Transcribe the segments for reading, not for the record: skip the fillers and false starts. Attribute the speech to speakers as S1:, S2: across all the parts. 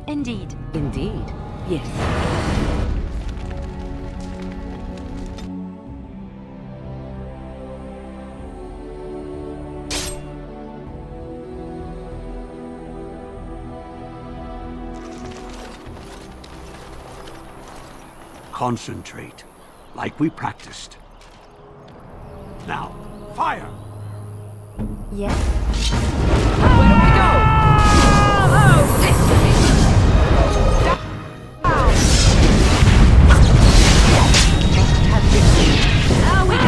S1: Indeed.
S2: Indeed. Yes.
S3: Concentrate, like we practiced. Now, fire!
S1: Yes?
S2: Where do we go? Oh, destiny! Now we go.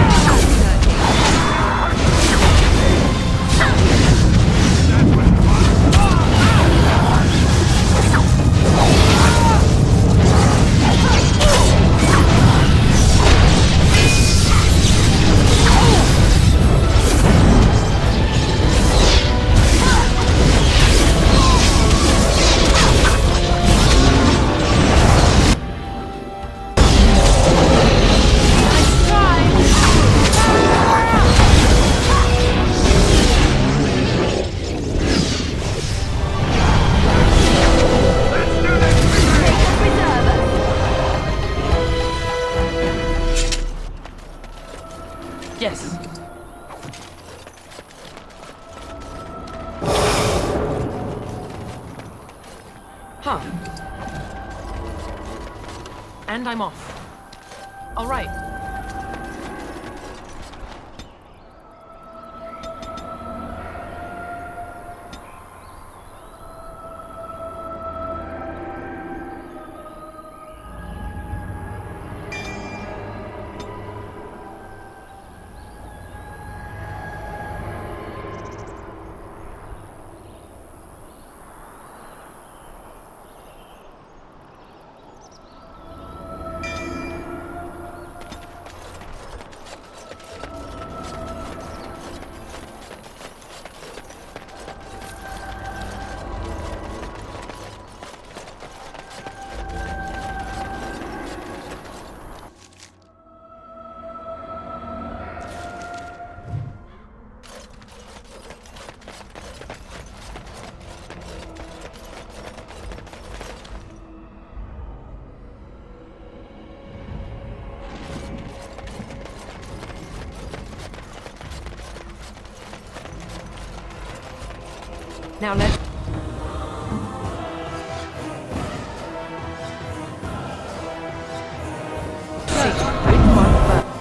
S2: Yes. Huh. And I'm off. All right. Now let's... see which one first.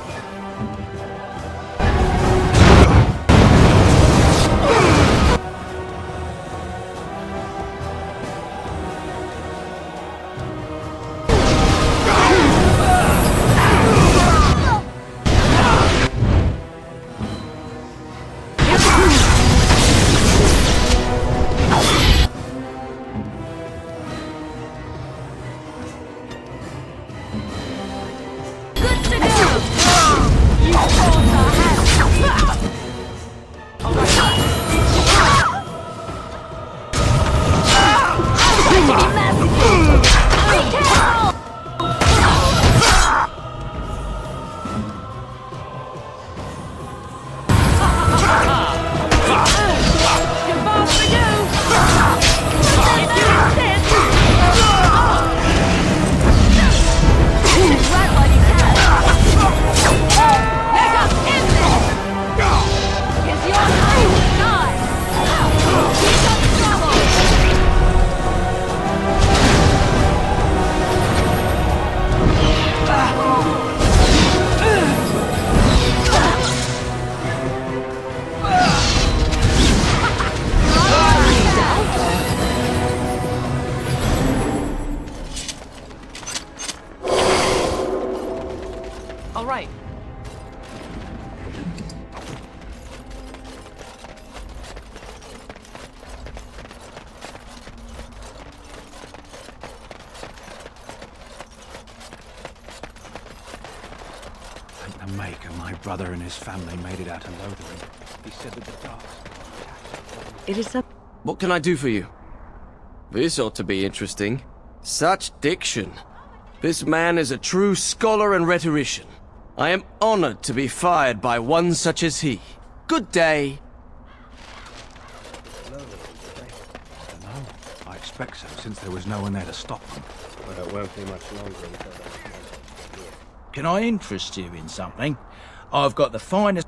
S2: All right.
S3: Thank the Maker, my brother and his family made it out of Lothering. He said that the dark...
S2: It is a...
S4: What can I do for you? This ought to be interesting. Such diction. This man is a true scholar and rhetorician. I am honored to be fired by one such as he. Good day.
S3: No, I expect suspect so, since there was no one there to stop them.
S5: Well, it won't be much longer until they...
S6: Can I interest you in something? I've got the finest...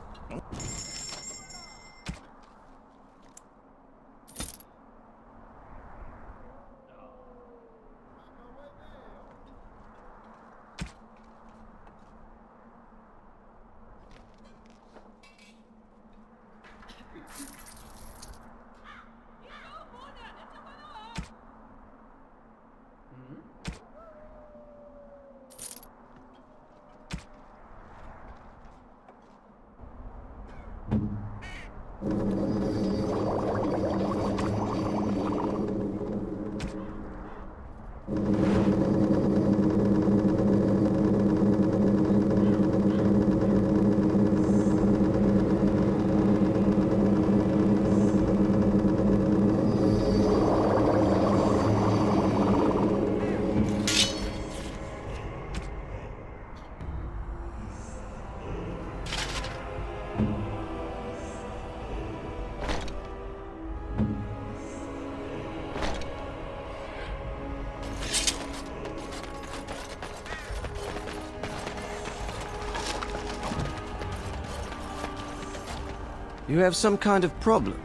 S4: You have some kind of problem?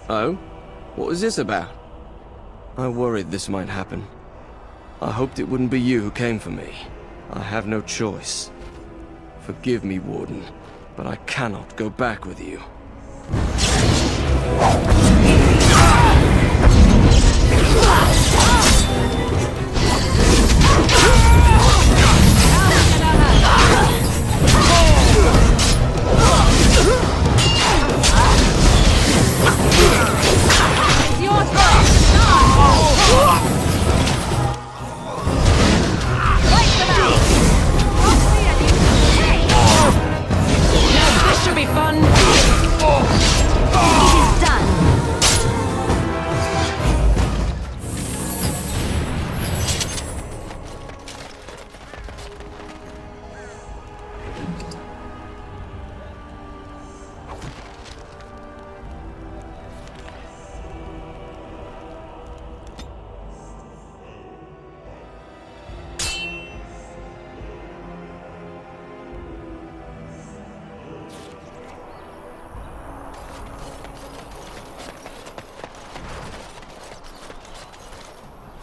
S4: Oh? What was this about? I worried this might happen. I hoped it wouldn't be you who came for me. I have no choice. Forgive me, Warden, but I cannot go back with you.
S2: This should be fun.
S1: It is done.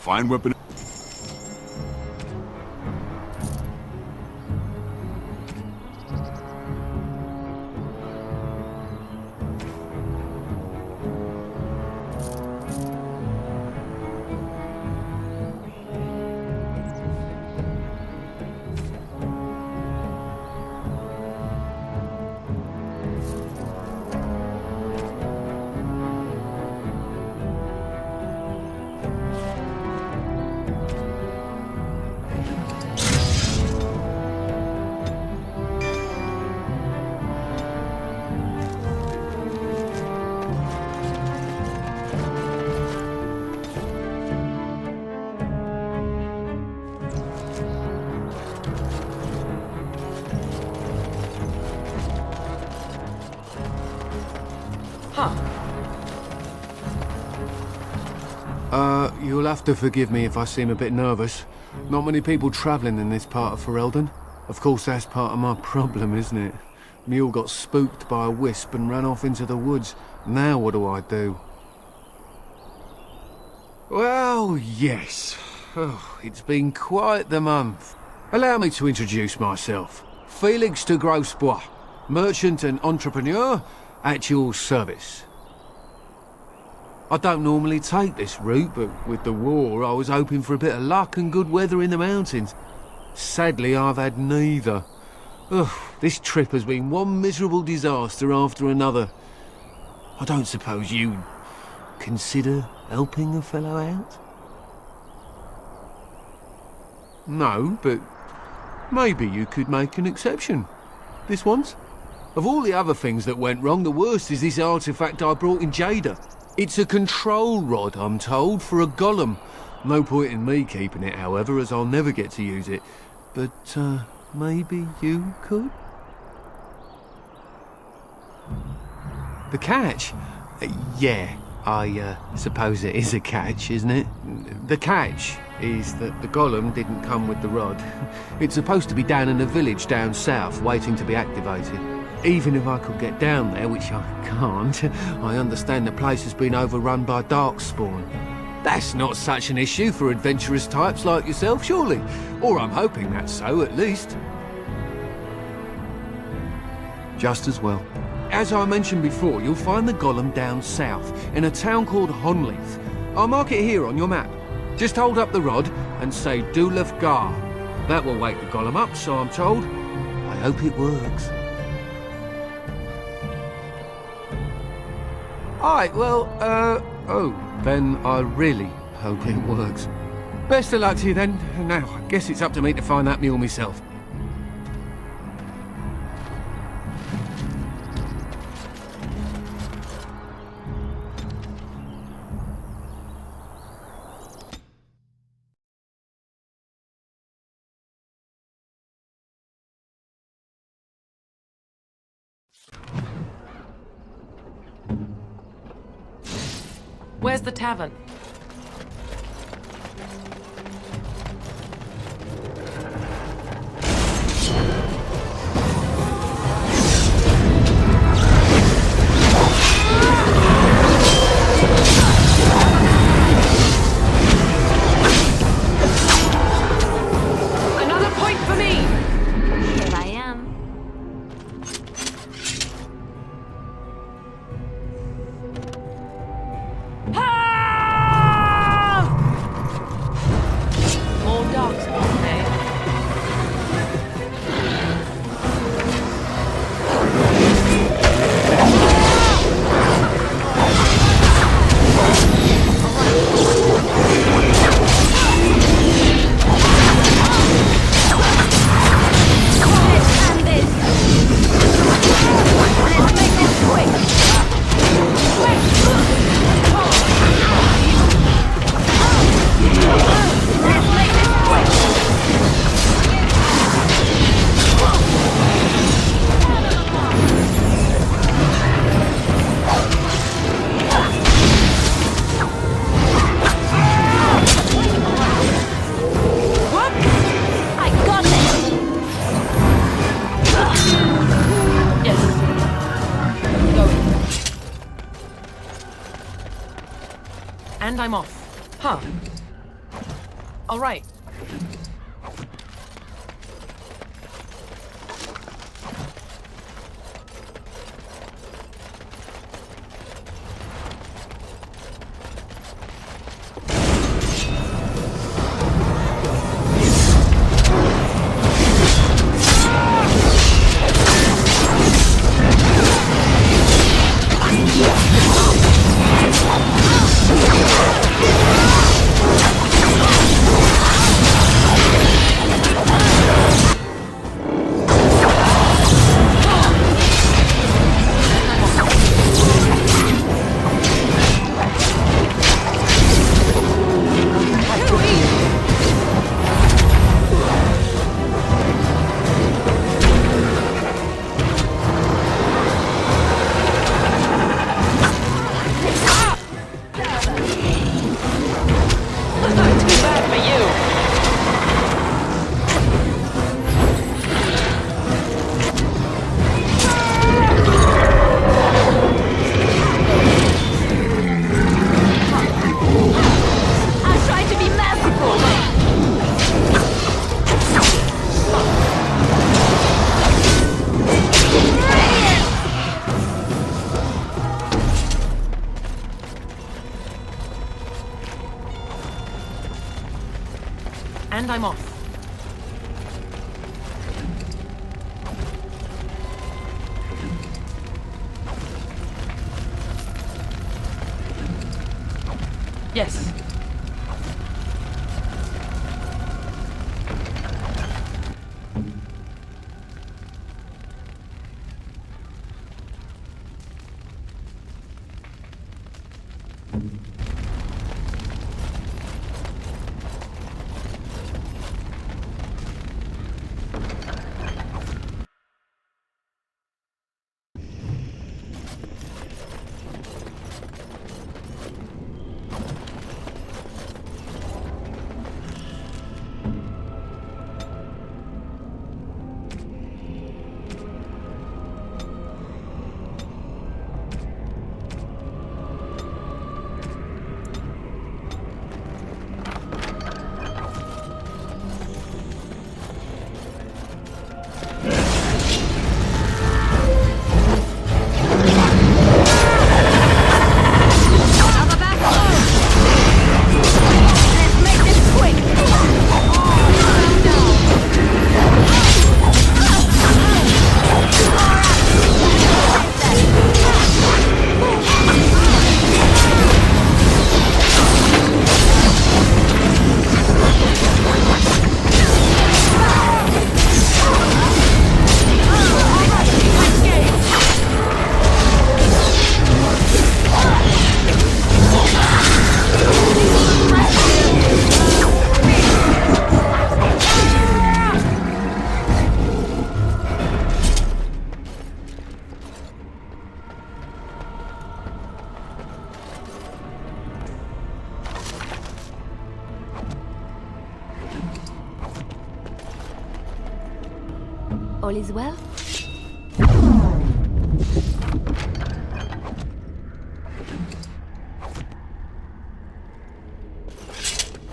S3: Fine weapon.
S5: You'll have to forgive me if I seem a bit nervous. Not many people travelling in this part of Ferelden. Of course, that's part of my problem, isn't it? Mule got spooked by a wisp and ran off into the woods. Now what do I do? Well, yes. Oh, it's been quite the month. Allow me to introduce myself. Felix de Grosbois, merchant and entrepreneur at your service. I don't normally take this route, but with the war, I was hoping for a bit of luck and good weather in the mountains. Sadly, I've had neither. Ugh, this trip has been one miserable disaster after another. I don't suppose you'd consider helping a fellow out? No, but maybe you could make an exception. This once. Of all the other things that went wrong, the worst is this artifact I brought in Jada. It's a control rod, I'm told, for a golem. No point in me keeping it, however, as I'll never get to use it. But, maybe you could? The catch? Yeah. I suppose it is a catch, isn't it? The catch is that the golem didn't come with the rod. It's supposed to be down in a village down south, waiting to be activated. Even if I could get down there, which I can't, I understand the place has been overrun by darkspawn. That's not such an issue for adventurous types like yourself, surely? Or I'm hoping that's so, at least. Just as well. As I mentioned before, you'll find the golem down south, in a town called Honleith. I'll mark it here on your map. Just hold up the rod and say Dulaf Gar. That will wake the golem up, so I'm told. I hope it works. Alright, well, then I really hope it works. Best of luck to you then. Now, I guess it's up to me to find that mule myself.
S2: Where's the tavern? Another point for me!
S1: Here I am.
S2: More darkspawn, eh?
S1: And this. Let's make this quick. Let's make this quick. I got it.
S2: Yes. Going. And I'm off. Huh. All right.
S1: I'll try to be merciful.
S2: And I'm off. Yes.
S1: All is well?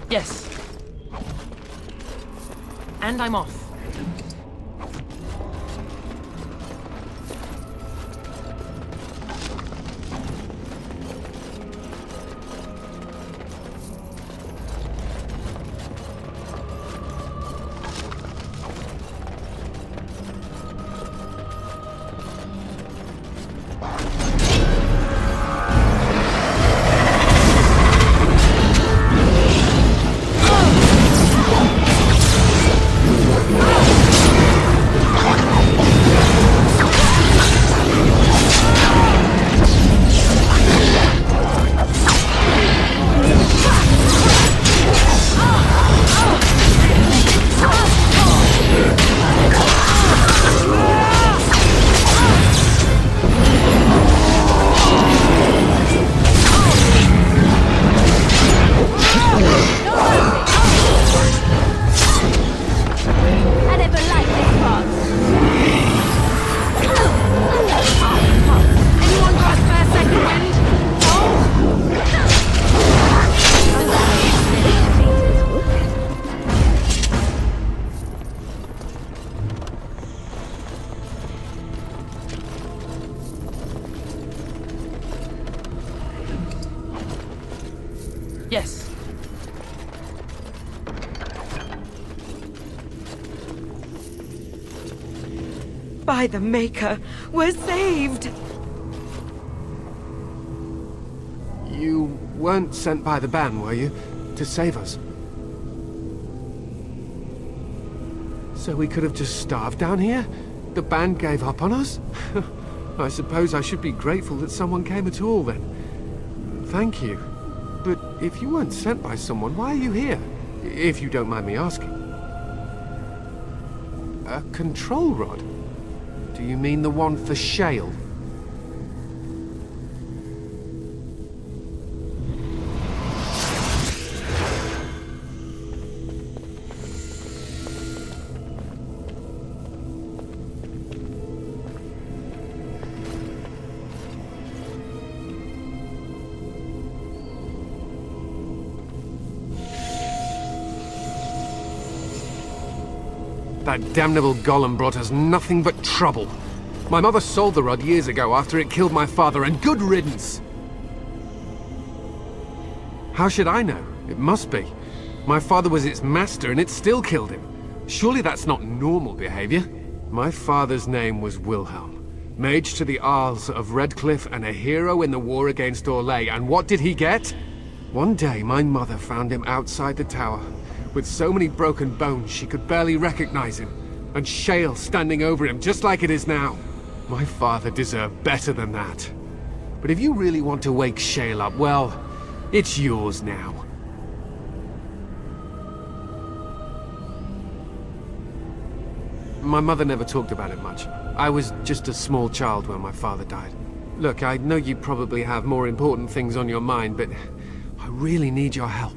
S2: Yes. And I'm off.
S1: I never liked this part.
S2: Anyone got a spare second wind? Yes.
S7: By the Maker, we're saved!
S5: You weren't sent by the ban, were you? To save us? So we could have just starved down here? The band gave up on us? I suppose I should be grateful that someone came at all then. Thank you. But if you weren't sent by someone, why are you here? If you don't mind me asking. A control rod? Do you mean the one for Shale? That damnable golem brought us nothing but trouble. My mother sold the rod years ago after it killed my father, and good riddance! How should I know? It must be. My father was its master, and it still killed him. Surely that's not normal behavior. My father's name was Wilhelm, mage to the Arls of Redcliffe and a hero in the war against Orlais, and what did he get? One day, my mother found him outside the tower, with so many broken bones she could barely recognize him, and Shale standing over him just like it is now. My father deserved better than that. But if you really want to wake Shale up, well, it's yours now. My mother never talked about it much. I was just a small child when my father died. Look, I know you probably have more important things on your mind, but I really need your help.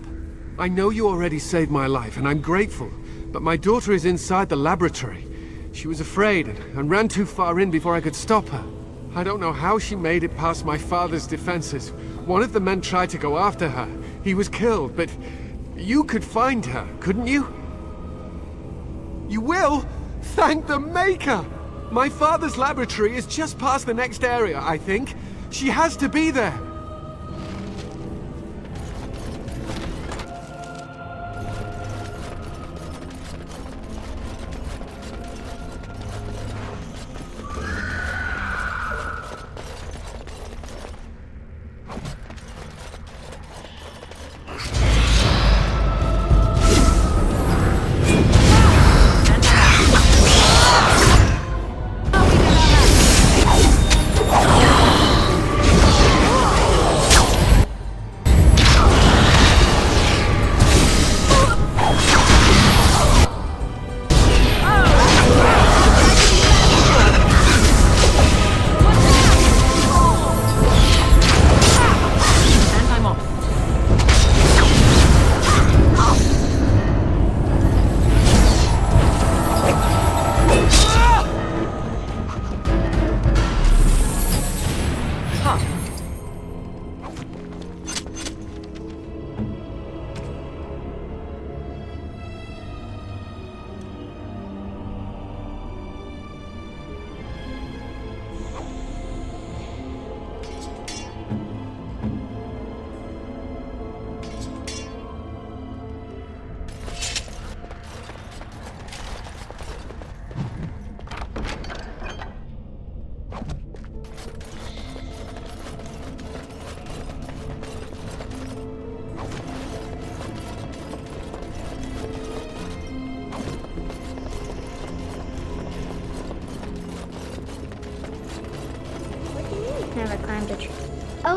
S5: I know you already saved my life, and I'm grateful, but my daughter is inside the laboratory. She was afraid and ran too far in before I could stop her. I don't know how she made it past my father's defenses. One of the men tried to go after her. He was killed, but you could find her, couldn't you? You will? Thank the Maker! My father's laboratory is just past the next area, I think. She has to be there.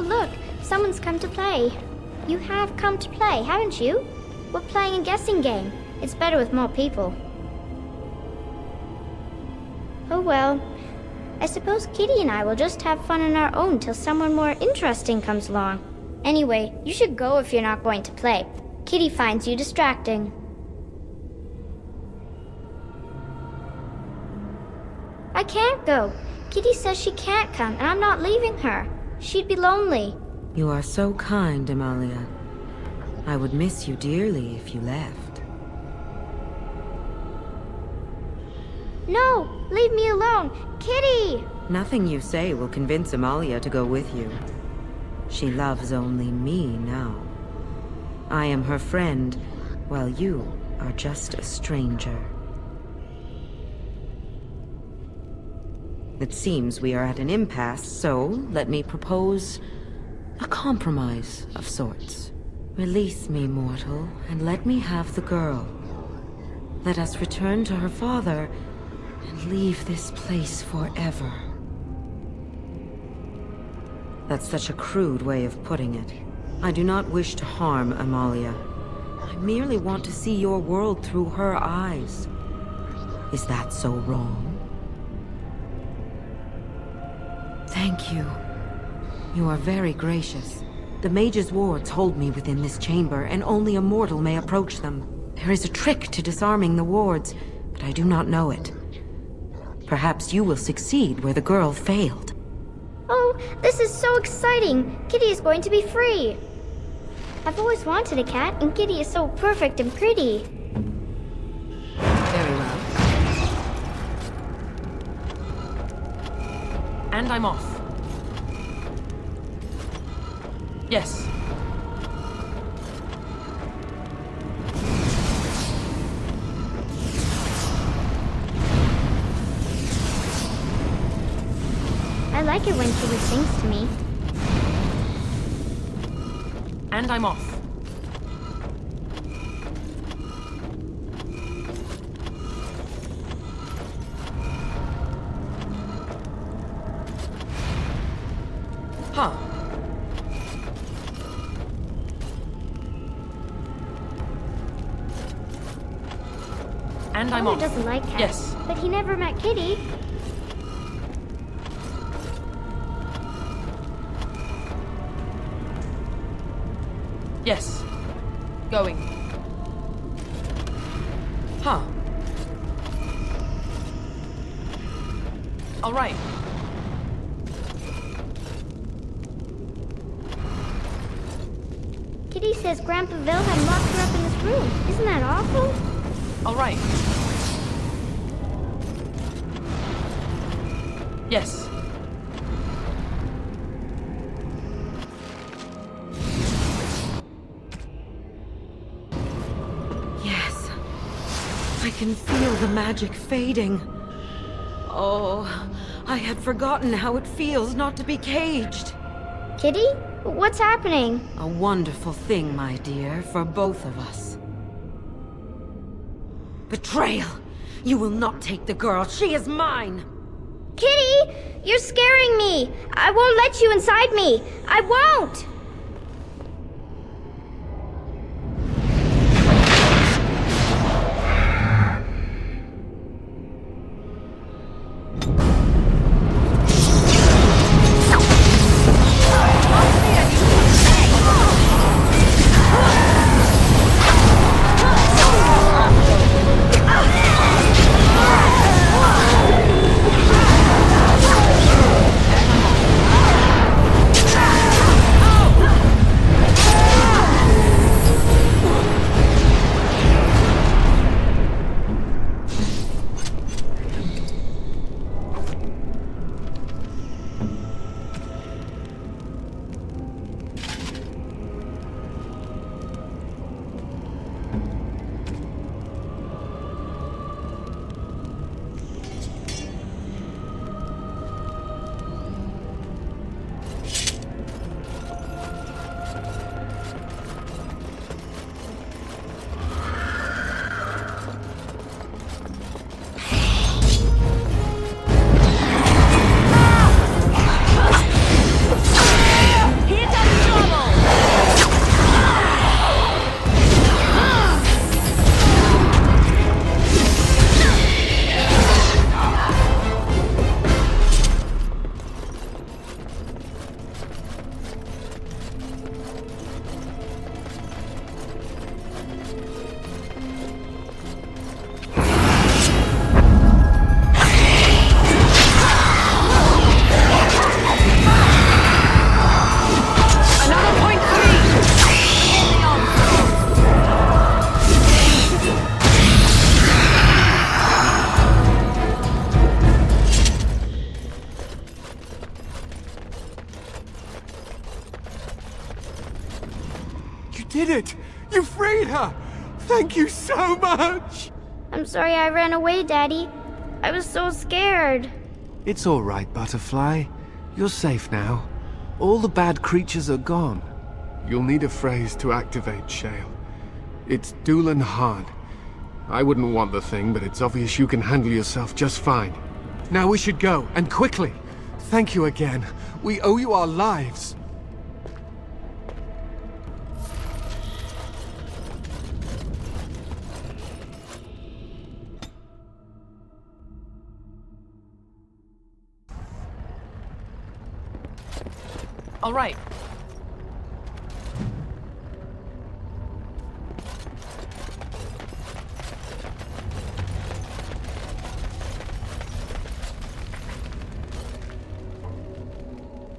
S8: look, someone's come to play. You have come to play, haven't you? We're playing a guessing game. It's better with more people. Oh well. I suppose Kitty and I will just have fun on our own till someone more interesting comes along. Anyway, you should go if you're not going to play. Kitty finds you distracting. I can't go. Kitty says she can't come, and I'm not leaving her. She'd be lonely.
S7: You are so kind, Amalia. I would miss you dearly if you left.
S8: No! Leave me alone! Kitty!
S7: Nothing you say will convince Amalia to go with you. She loves only me now. I am her friend, while you are just a stranger. It seems we are at an impasse, so let me propose a compromise of sorts. Release me, mortal, and let me have the girl. Let us return to her father and leave this place forever. That's such a crude way of putting it. I do not wish to harm Amalia. I merely want to see your world through her eyes. Is that so wrong? Thank you. You are very gracious. The mage's wards hold me within this chamber, and only a mortal may approach them. There is a trick to disarming the wards, but I do not know it. Perhaps you will succeed where the girl failed.
S8: Oh, this is so exciting! Kitty is going to be free! I've always wanted a cat, and Kitty is so perfect and pretty.
S7: Very well.
S2: And I'm off. Yes.
S8: I like it when Kitty sings to me.
S2: And I'm off. Huh. And I'm
S8: Father
S2: off.
S8: doesn't like cats,
S2: Yes.
S8: but he never met Kitty.
S2: Yes. Going. Huh. All right.
S8: Kitty says Grandpa Wilhelm locked her up in this room. Isn't that awful?
S2: All right. Yes.
S7: Yes. I can feel the magic fading. Oh, I had forgotten how it feels not to be caged.
S8: Kitty? What's happening?
S7: A wonderful thing, my dear, for both of us. Betrayal! You will not take the girl. She is mine!
S8: Kitty! You're scaring me! I won't let you inside me! I won't!
S5: Thank you so much!
S8: I'm sorry I ran away, Daddy. I was so scared.
S5: It's all right, Butterfly. You're safe now. All the bad creatures are gone. You'll need a phrase to activate Shale. It's Doolan Han. I wouldn't want the thing, but it's obvious you can handle yourself just fine. Now we should go, and quickly. Thank you again. We owe you our lives.
S2: All right.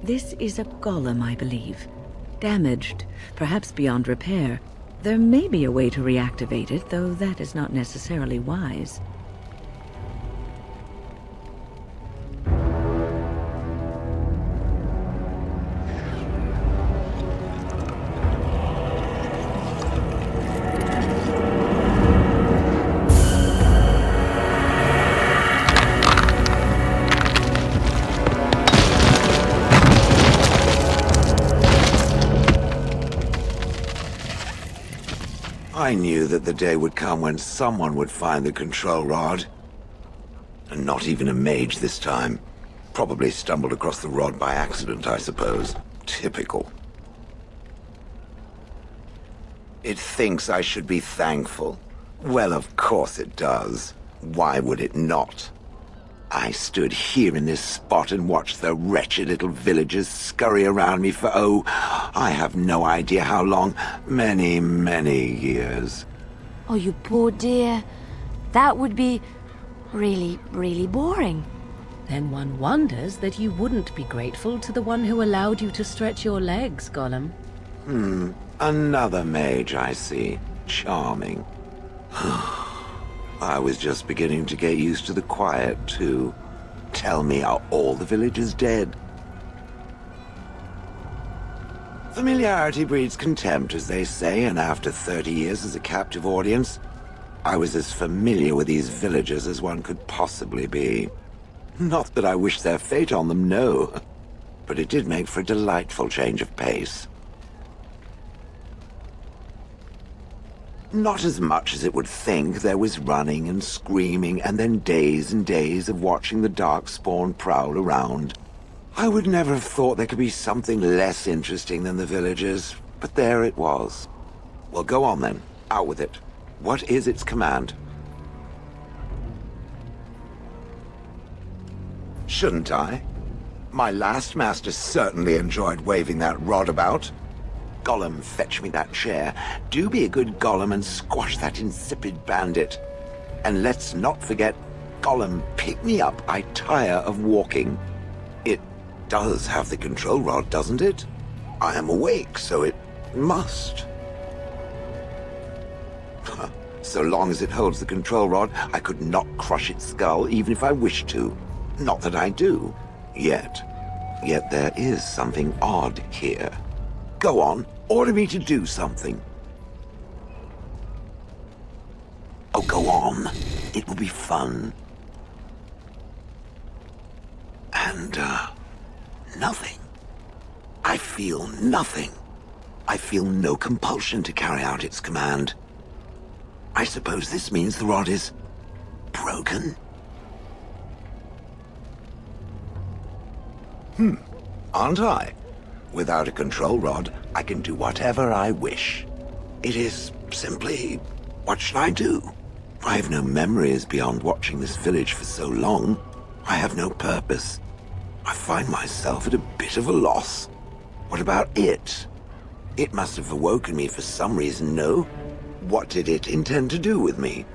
S9: This is a golem, I believe. Damaged, perhaps beyond repair. There may be a way to reactivate it, though that is not necessarily wise.
S10: I knew that the day would come when someone would find the control rod. And not even a mage this time. Probably stumbled across the rod by accident, I suppose. Typical. It thinks I should be thankful. Well, of course it does. Why would it not? I stood here in this spot and watched the wretched little villagers scurry around me for, oh, I have no idea how long. Many, many years.
S1: Oh, you poor dear. That would be really, really boring.
S9: Then one wonders that you wouldn't be grateful to the one who allowed you to stretch your legs, Gollum.
S10: Another mage, I see. Charming. I was just beginning to get used to the quiet, too. Tell me, are all the villagers dead? Familiarity breeds contempt, as they say, and after 30 years as a captive audience, I was as familiar with these villagers as one could possibly be. Not that I wish their fate on them, no. But it did make for a delightful change of pace. Not as much as it would think. There was running and screaming, and then days and days of watching the Darkspawn prowl around. I would never have thought there could be something less interesting than the villagers, but there it was. Well, go on then. Out with it. What is its command? Shouldn't I? My last master certainly enjoyed waving that rod about. Gollum, fetch me that chair. Do be a good Gollum and squash that insipid bandit. And let's not forget, Gollum, pick me up. I tire of walking. It does have the control rod, doesn't it? I am awake, so it must. So long as it holds the control rod, I could not crush its skull, even if I wished to. Not that I do. Yet. Yet there is something odd here. Go on, order me to do something. Oh, go on. It will be fun. And, nothing. I feel nothing. I feel no compulsion to carry out its command. I suppose this means the rod is broken? Aren't I? Without a control rod, I can do whatever I wish. It is simply, what should I do? I have no memories beyond watching this village for so long. I have no purpose. I find myself at a bit of a loss. What about it? It must have awoken me for some reason, no? What did it intend to do with me?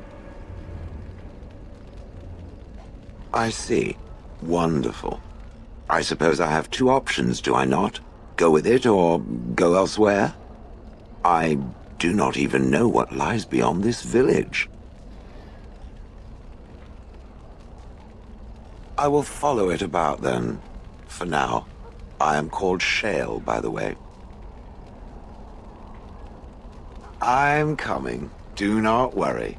S10: I see. Wonderful. I suppose I have two options, do I not? Go with it or go elsewhere? I do not even know what lies beyond this village. I will follow it about then. For now. I am called Shale, by the way. I'm coming. Do not worry.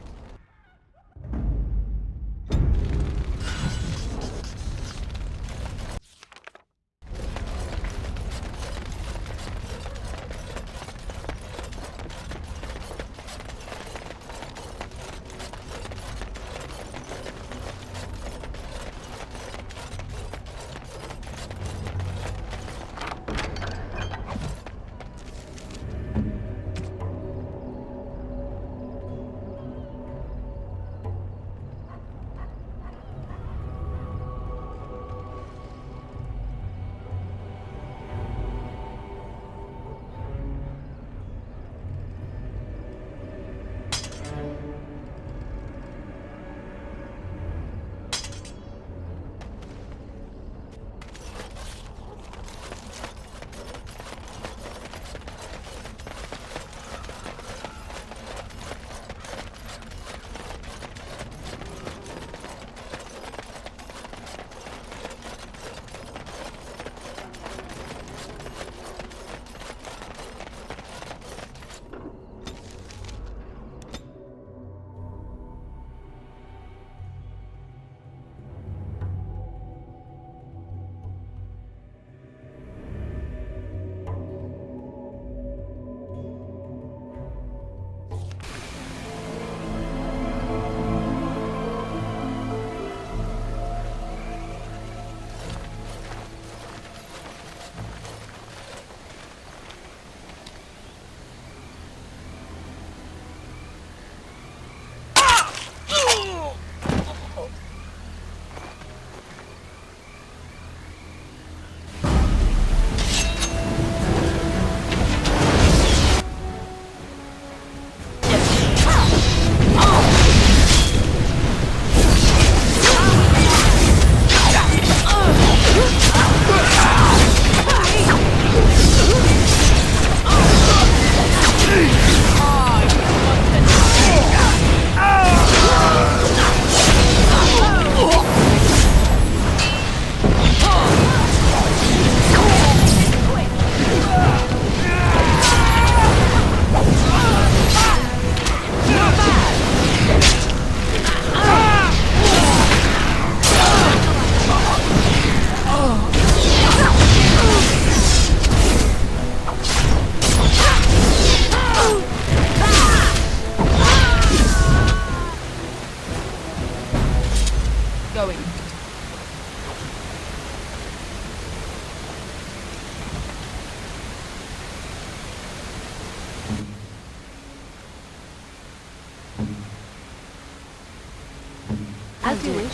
S1: As you wish.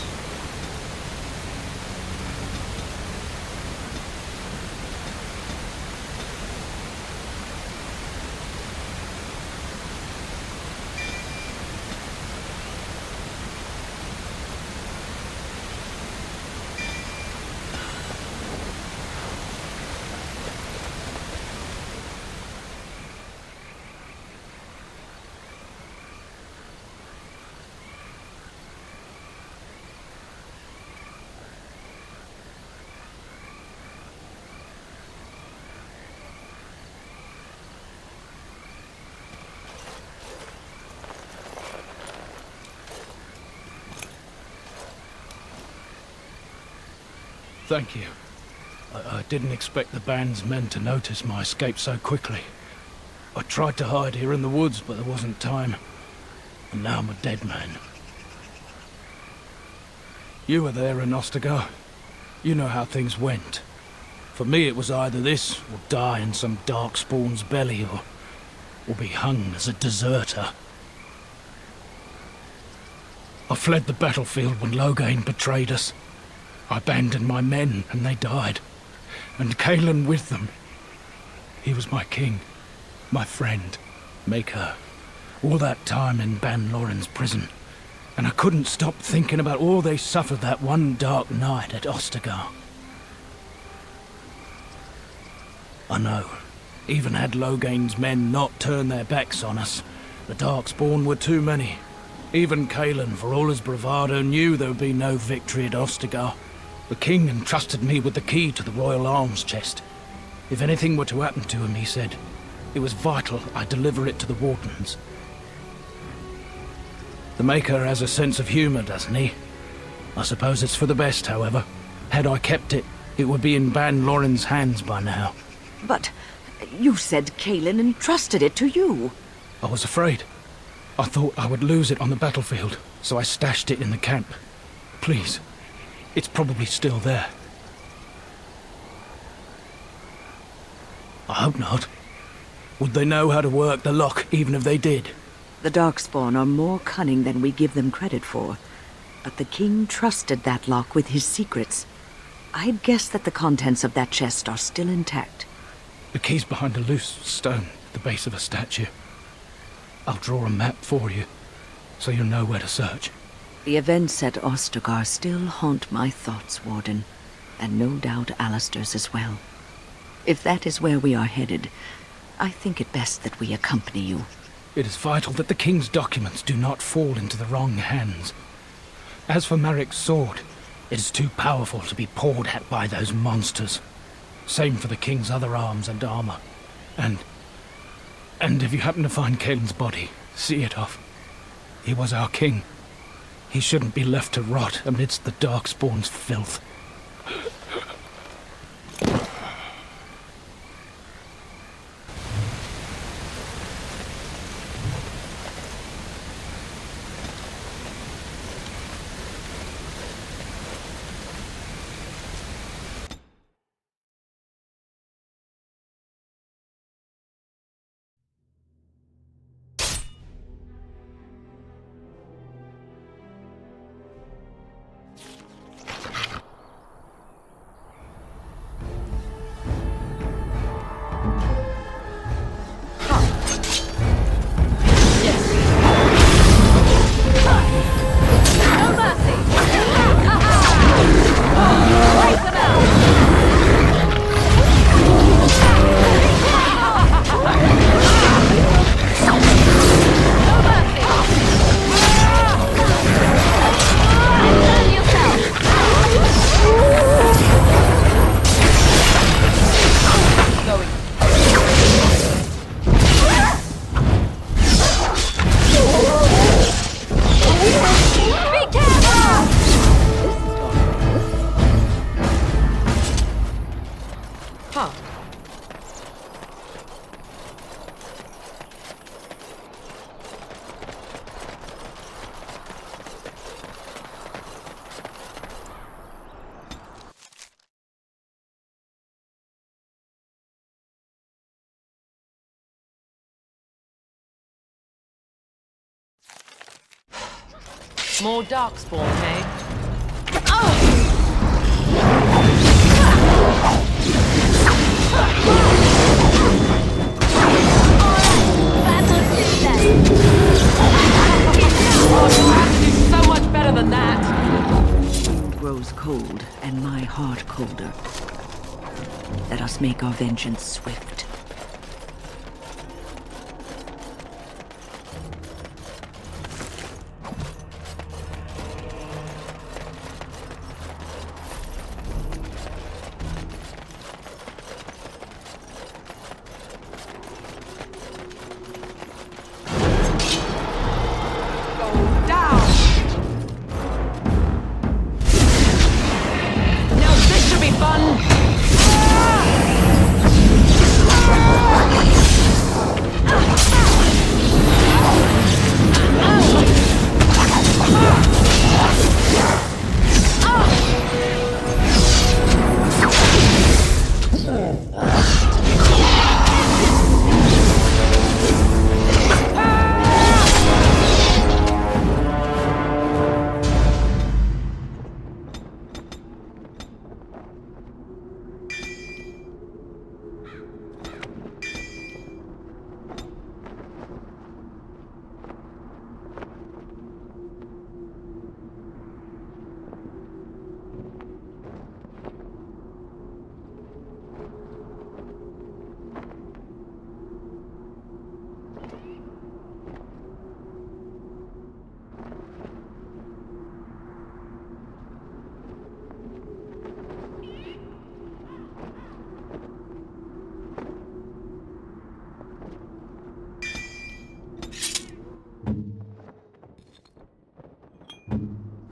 S6: Thank you. I didn't expect the band's men to notice my escape so quickly. I tried to hide here in the woods, but there wasn't time. And now I'm a dead man. You were there in Ostagar. You know how things went. For me, it was either this, or die in some darkspawn's belly, or be hung as a deserter. I fled the battlefield when Loghain betrayed us. I abandoned my men, and they died. And Cailan with them. He was my king, my friend, maker. All that time in Ban Loren's prison. And I couldn't stop thinking about all they suffered that one dark night at Ostagar. I know. Even had Loghain's men not turned their backs on us, the Darkspawn were too many. Even Cailan, for all his bravado, knew there would be no victory at Ostagar. The king entrusted me with the key to the royal arms chest. If anything were to happen to him, he said, it was vital I deliver it to the Wardens. The Maker has a sense of humor, doesn't he? I suppose it's for the best, however. Had I kept it, it would be in Ban Loren's hands by now.
S9: But you said Kaelin entrusted it to you.
S6: I was afraid. I thought I would lose it on the battlefield, so I stashed it in the camp. Please, it's probably still there. I hope not. Would they know how to work the lock, even if they did?
S9: The Darkspawn are more cunning than we give them credit for. But the king trusted that lock with his secrets. I'd guess that the contents of that chest are still intact.
S6: The key's behind a loose stone at the base of a statue. I'll draw a map for you, so you'll know where to search.
S9: The events at Ostagar still haunt my thoughts, Warden, and no doubt Alistair's as well. If that is where we are headed, I think it best that we accompany you.
S6: It is vital that the king's documents do not fall into the wrong hands. As for Marik's sword, it is too powerful to be pawed at by those monsters. Same for the king's other arms and armor. And if you happen to find Kaelin's body, see it off. He was our king. He shouldn't be left to rot amidst the Darkspawn's filth.
S2: More Darkspawn, hey? So much better than that!
S9: Grows cold, and my heart colder. Let us make our vengeance swift.
S2: Now this should be fun!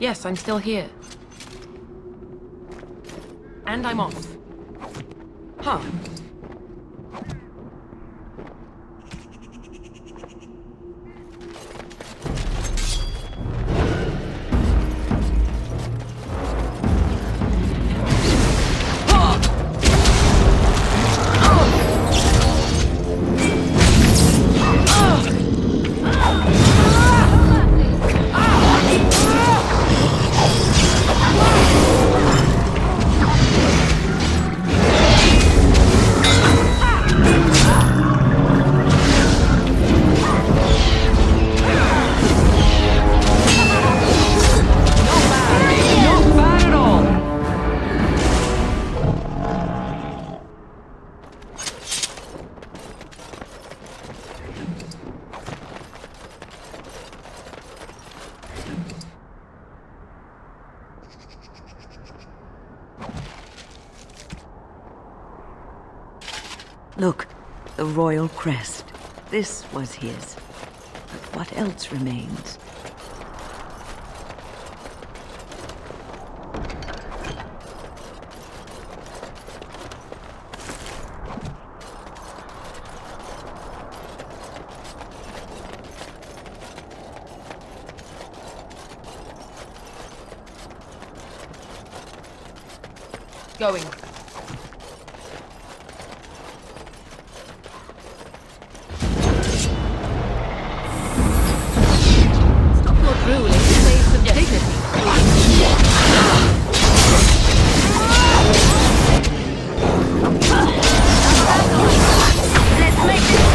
S2: Yes, I'm still here. And I'm off. Huh.
S9: Look, the royal crest. This was his. But what else remains?
S2: Going. Ruling saves some dignity.
S1: Let's make this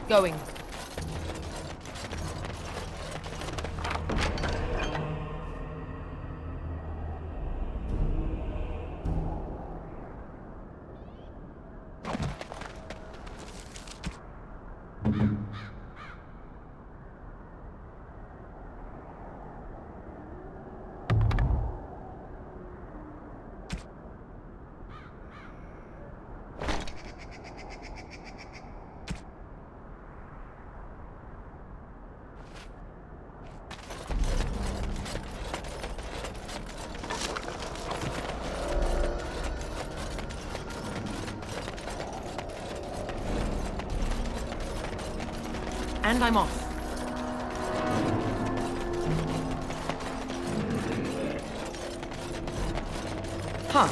S2: Going. And I'm off. Huh.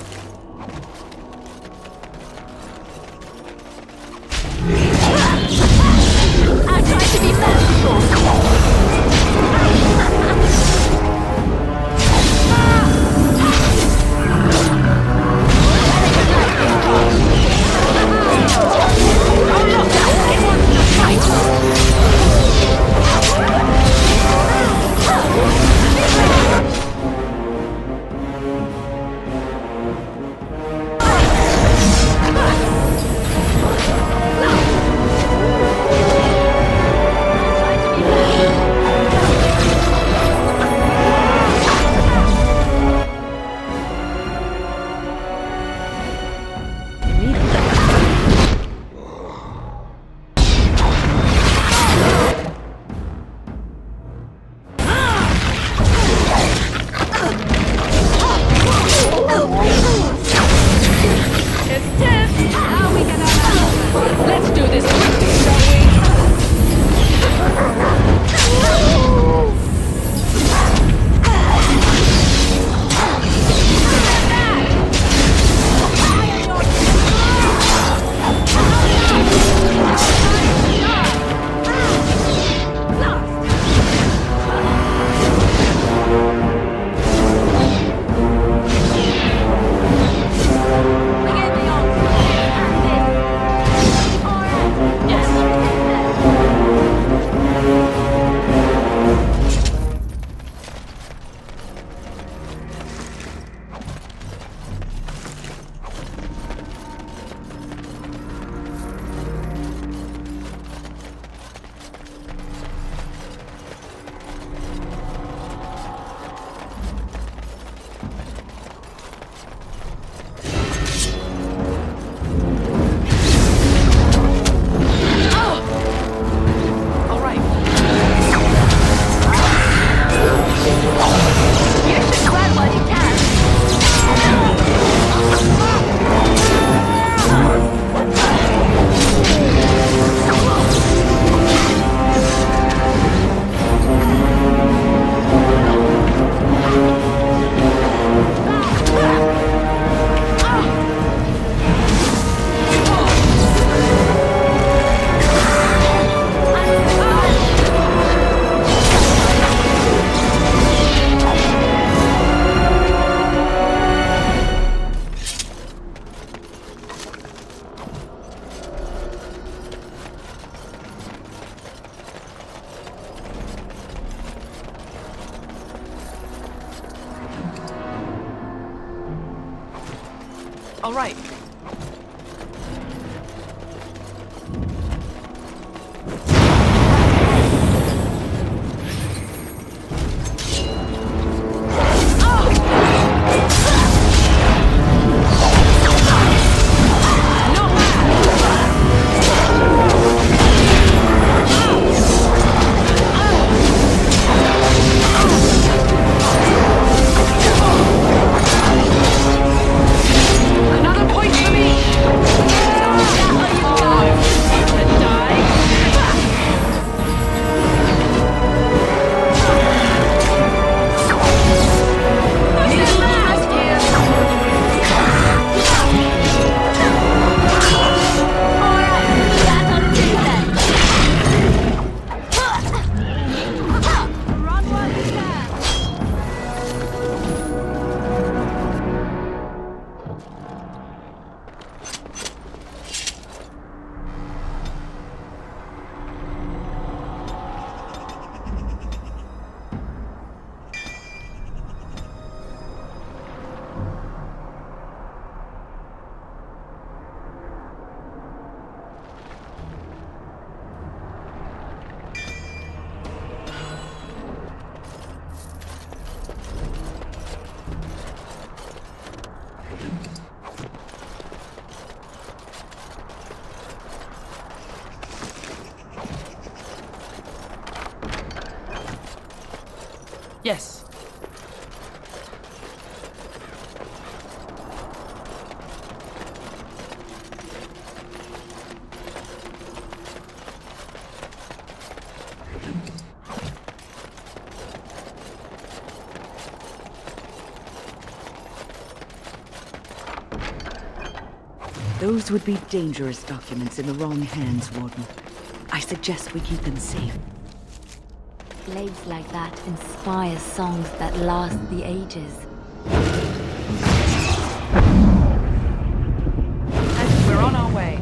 S2: All right. Another point for me! Yes.
S9: Those would be dangerous documents in the wrong hands, Warden. I suggest we keep them safe.
S1: Blades like that inspire songs that last the ages.
S2: And we're on our way.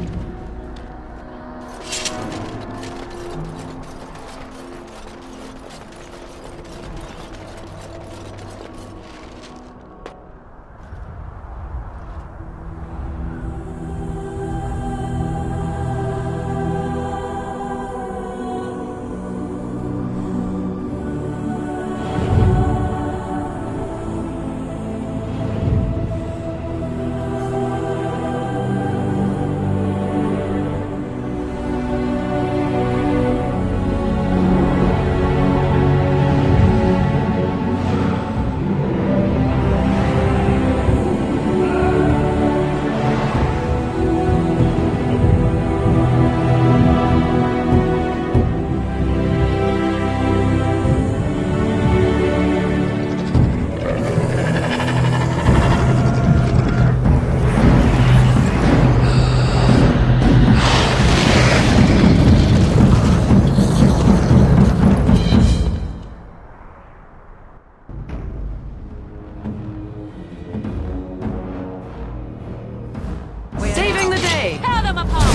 S2: Saving the day!
S1: Tear them apart!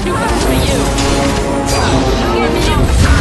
S2: Too fast for you!
S1: On what you can!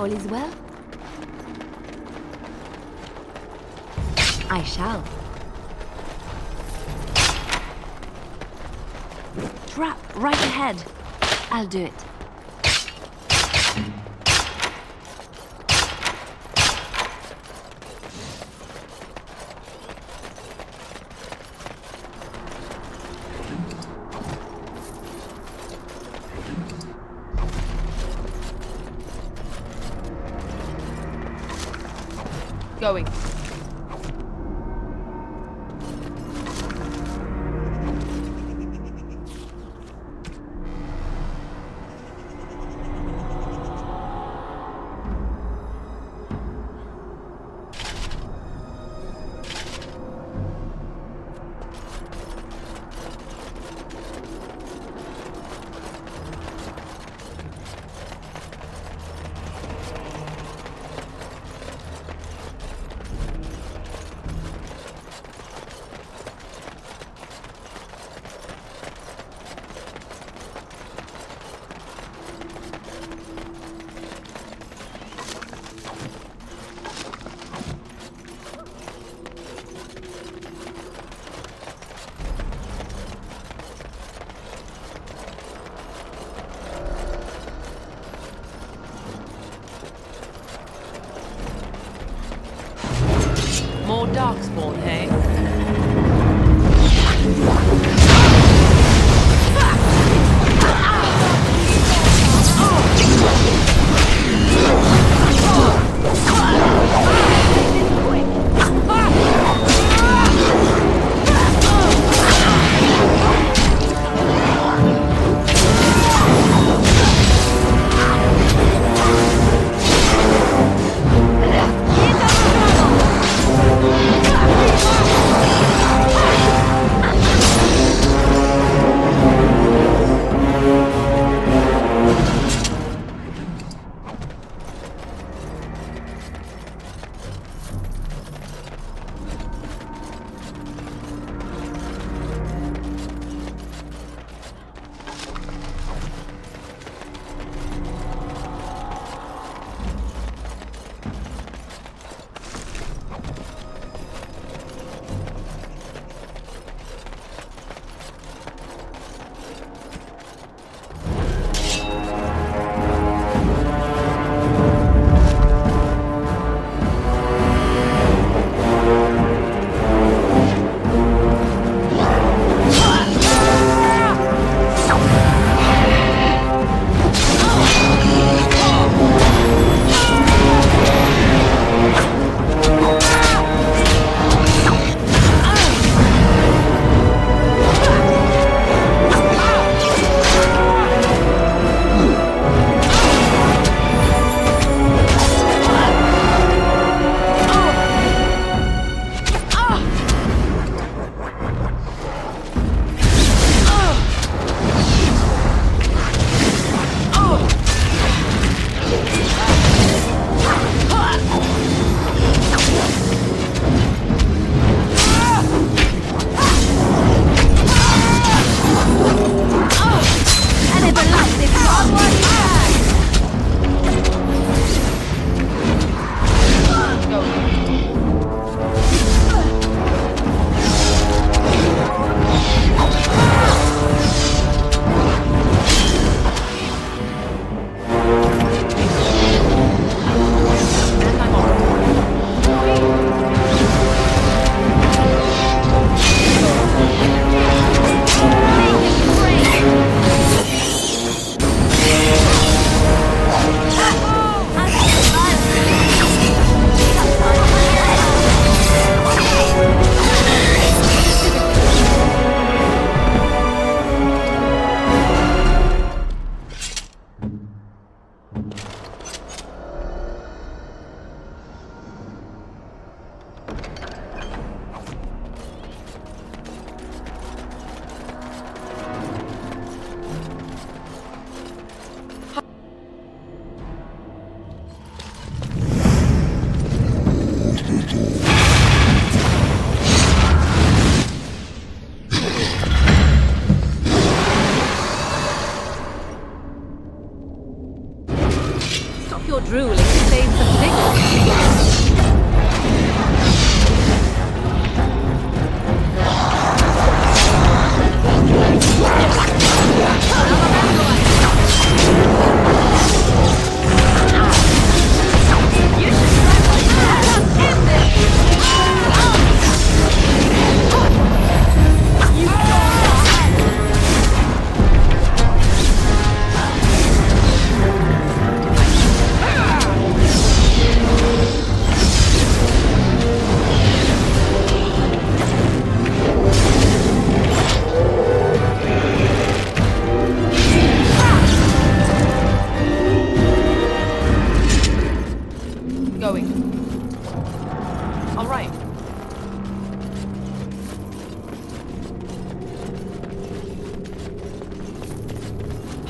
S1: All is well? I shall. Trap right ahead. I'll do it.
S2: Going.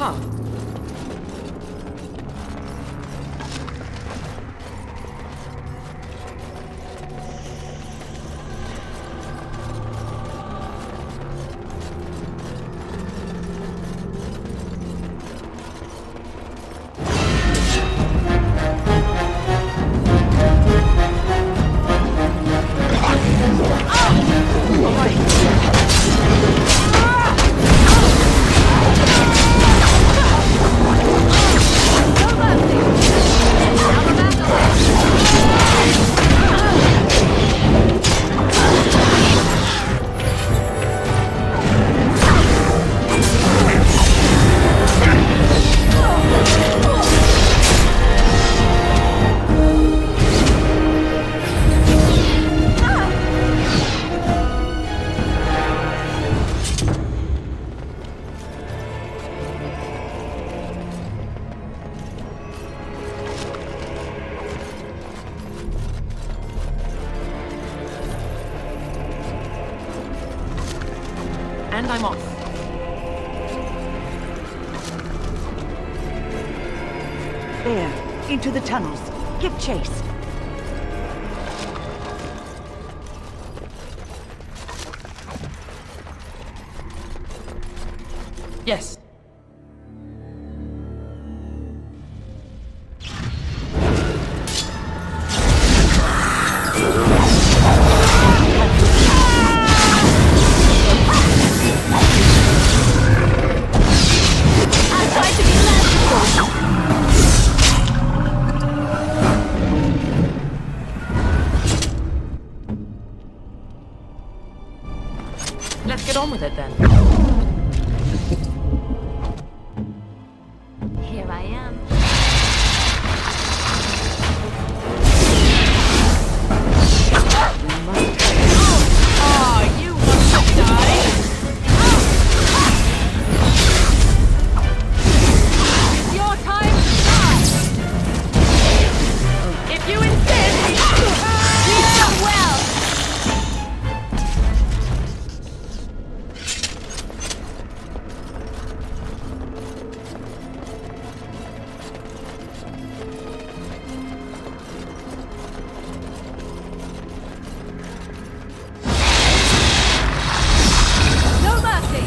S2: Huh. And I'm off.
S11: There, into the tunnels. Give chase.
S2: Yes. Let's get on with it then.
S1: Here I am.
S2: Oh, you want to die? It's your time to die. If you insist, we know well. No mercy.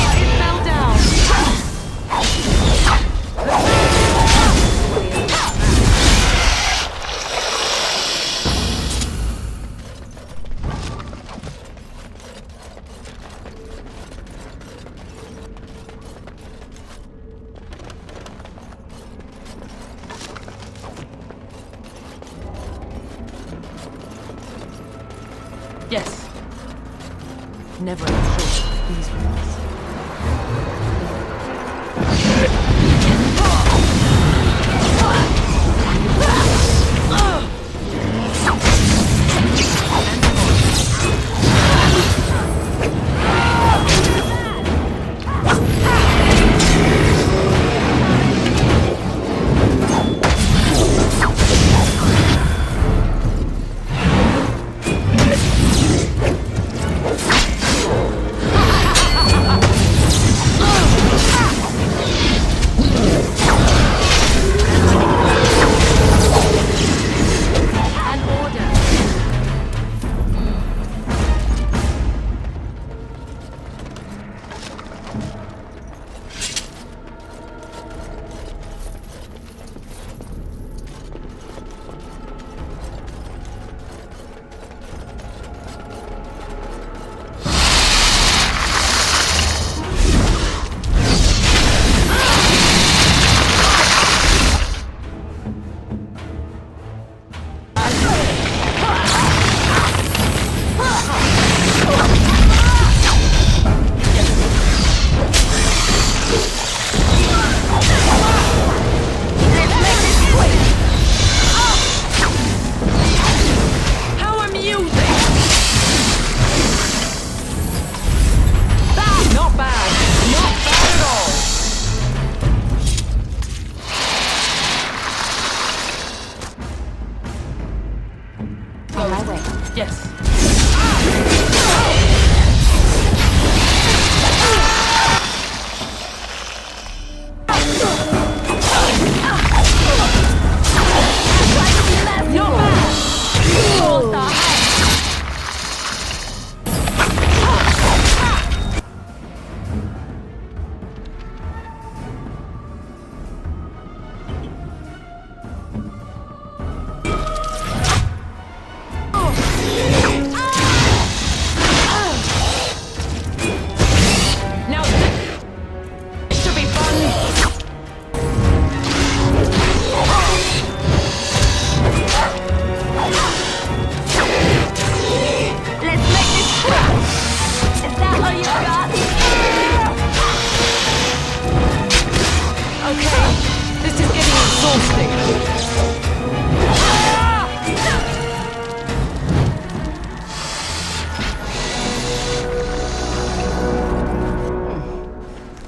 S2: It fell down. Yes. Never short these ones. Yes.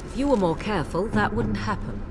S7: If you were more careful, that wouldn't happen.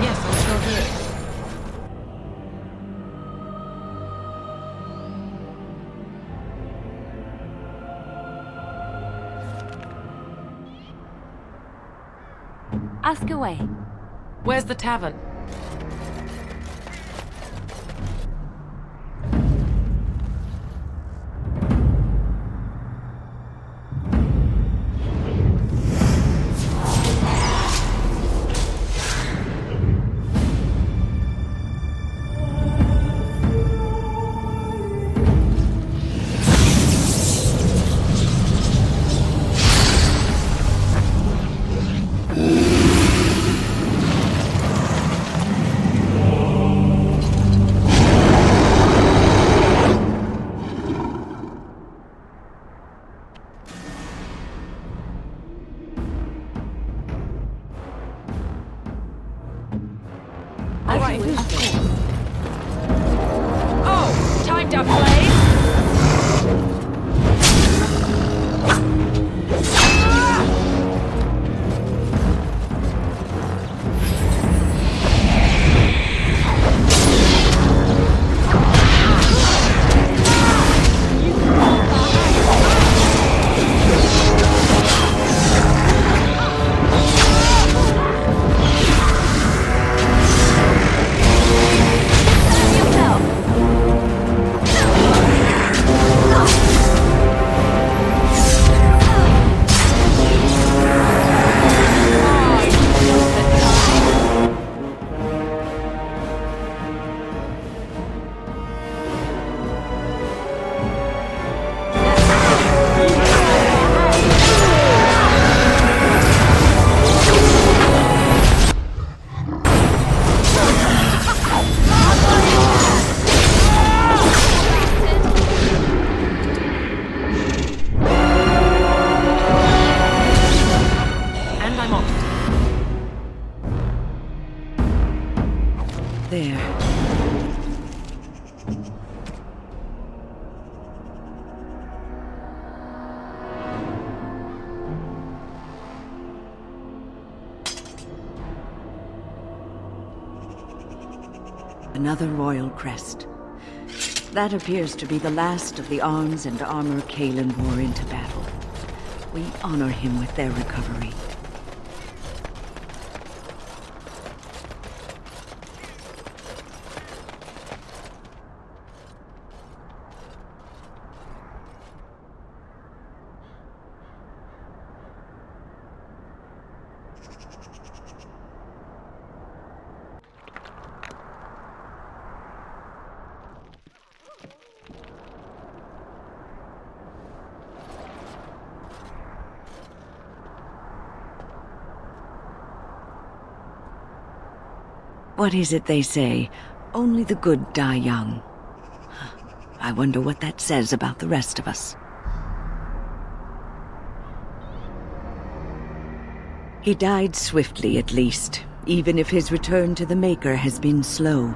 S2: Yes, I'm still here.
S1: Ask away.
S2: Where's the tavern? Alright. Oh, time to play!
S9: There. Another royal crest. That appears to be the last of the arms and armor Cailan wore into battle. We honor him with their recovery. What is it they say? Only the good die young. I wonder what that says about the rest of us. He died swiftly, at least, even if his return to the Maker has been slow.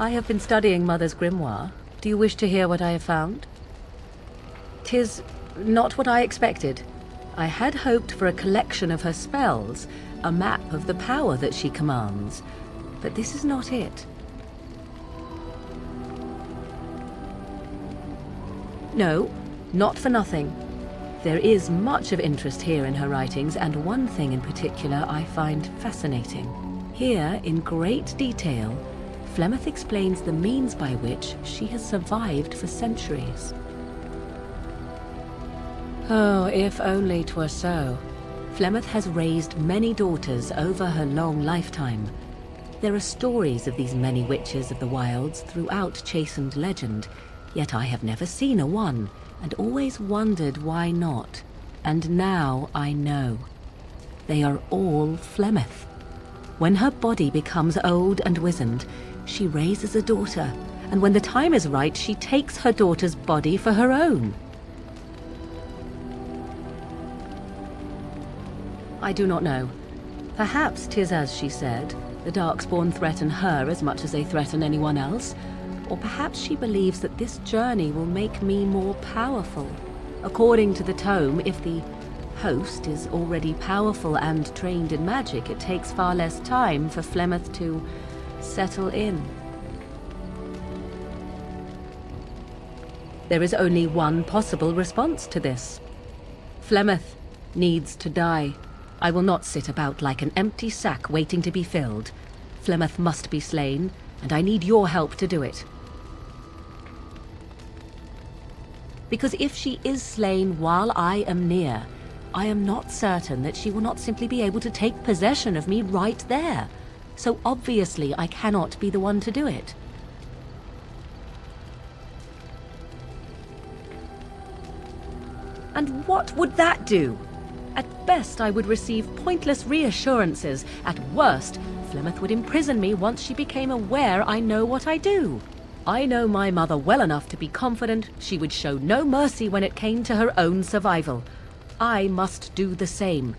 S12: I have been studying Mother's grimoire. Do you wish to hear what I have found? 'Tis not what I expected. I had hoped for a collection of her spells, a map of the power that she commands, but this is not it. No, not for nothing. There is much of interest here in her writings, and one thing in particular I find fascinating. Here, in great detail, Flemeth explains the means by which she has survived for centuries. Oh, if only 'twere so. Flemeth has raised many daughters over her long lifetime. There are stories of these many witches of the wilds throughout chastened legend, yet I have never seen a one, and always wondered why not. And now I know. They are all Flemeth. When her body becomes old and wizened, she raises a daughter, and when the time is right, she takes her daughter's body for her own. I do not know. Perhaps 'tis as she said, the Darkspawn threaten her as much as they threaten anyone else, or perhaps she believes that this journey will make me more powerful. According to the tome, if the host is already powerful and trained in magic, it takes far less time for Flemeth to settle in. There is only one possible response to this. Flemeth needs to die. I will not sit about like an empty sack waiting to be filled. Flemeth must be slain, and I need your help to do it. Because if she is slain while I am near, I am not certain that she will not simply be able to take possession of me right there. So obviously I cannot be the one to do it. And what would that do? At best, I would receive pointless reassurances. At worst, Flemeth would imprison me once she became aware I know what I do. I know my mother well enough to be confident she would show no mercy when it came to her own survival. I must do the same.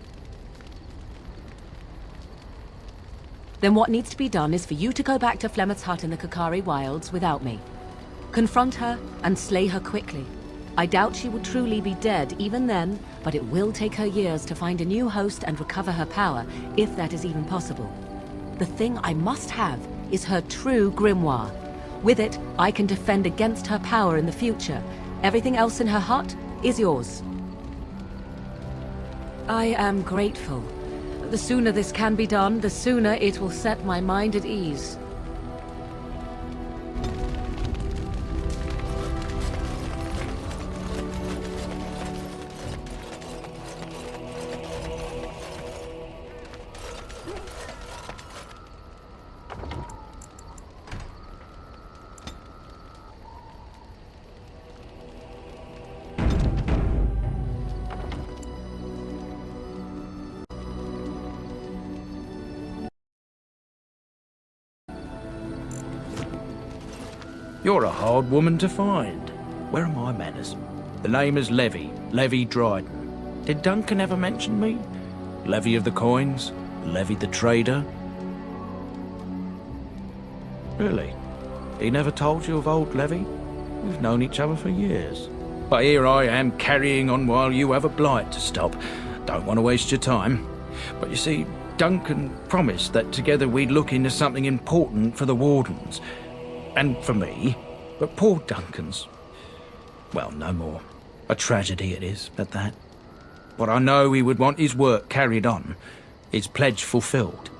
S12: Then what needs to be done is for you to go back to Flemeth's hut in the Kakari Wilds without me. Confront her and slay her quickly. I doubt she will truly be dead even then, but it will take her years to find a new host and recover her power, if that is even possible. The thing I must have is her true grimoire. With it, I can defend against her power in the future. Everything else in her hut is yours. I am grateful. The sooner this can be done, the sooner it will set my mind at ease.
S6: You're a hard woman to find. Where are my manners? The name is Levy, Levy Dryden. Did Duncan ever mention me? Levy of the Coins? Levy the trader? Really? He never told you of old Levy? We've known each other for years. But here I am carrying on while you have a blight to stop. Don't want to waste your time. But you see, Duncan promised that together we'd look into something important for the Wardens. And for me. But poor Duncan's... well, no more. A tragedy it is, at that. But I know he would want his work carried on. His pledge fulfilled.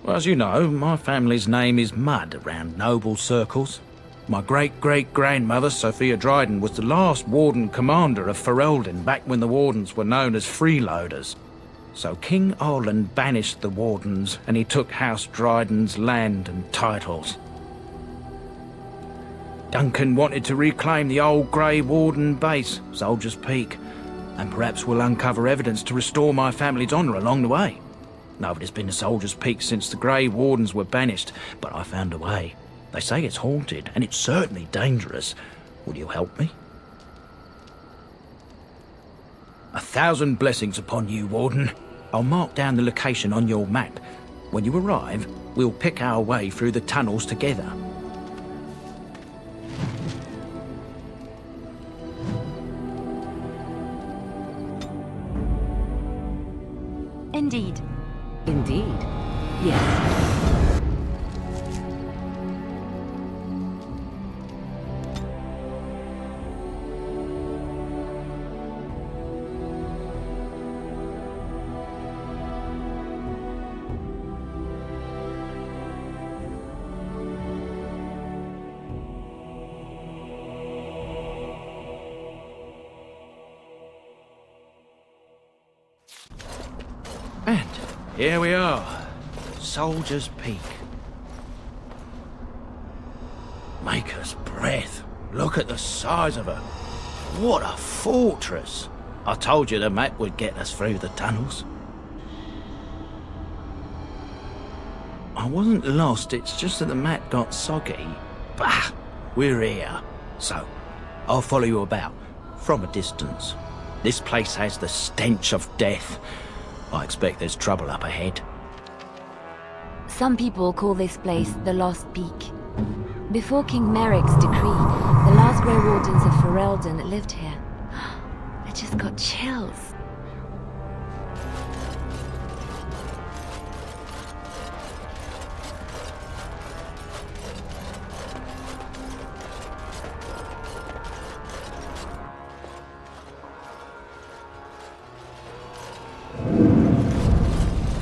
S6: Well, as you know, my family's name is mud around noble circles. My great-great-grandmother, Sophia Dryden, was the last Warden commander of Ferelden back when the Wardens were known as freeloaders. So King Olin banished the Wardens, and he took House Dryden's land and titles. Duncan wanted to reclaim the old Grey Warden base, Soldier's Peak, and perhaps we'll uncover evidence to restore my family's honour along the way. Nobody's been to Soldier's Peak since the Grey Wardens were banished, but I found a way. They say it's haunted, and it's certainly dangerous. Will you help me? 1,000 blessings upon you, Warden. I'll mark down the location on your map. When you arrive, we'll pick our way through the tunnels together.
S1: Indeed.
S12: Indeed. Yes.
S6: And here we are, Soldier's Peak. Maker's breath. Look at the size of her. What a fortress. I told you the map would get us through the tunnels. I wasn't lost, it's just that the map got soggy. Bah, we're here. So, I'll follow you about, from a distance. This place has the stench of death. I expect there's trouble up ahead.
S1: Some people call this place the Lost Peak. Before King Merrick's decree, the last Grey Wardens of Ferelden lived here. I just got chills.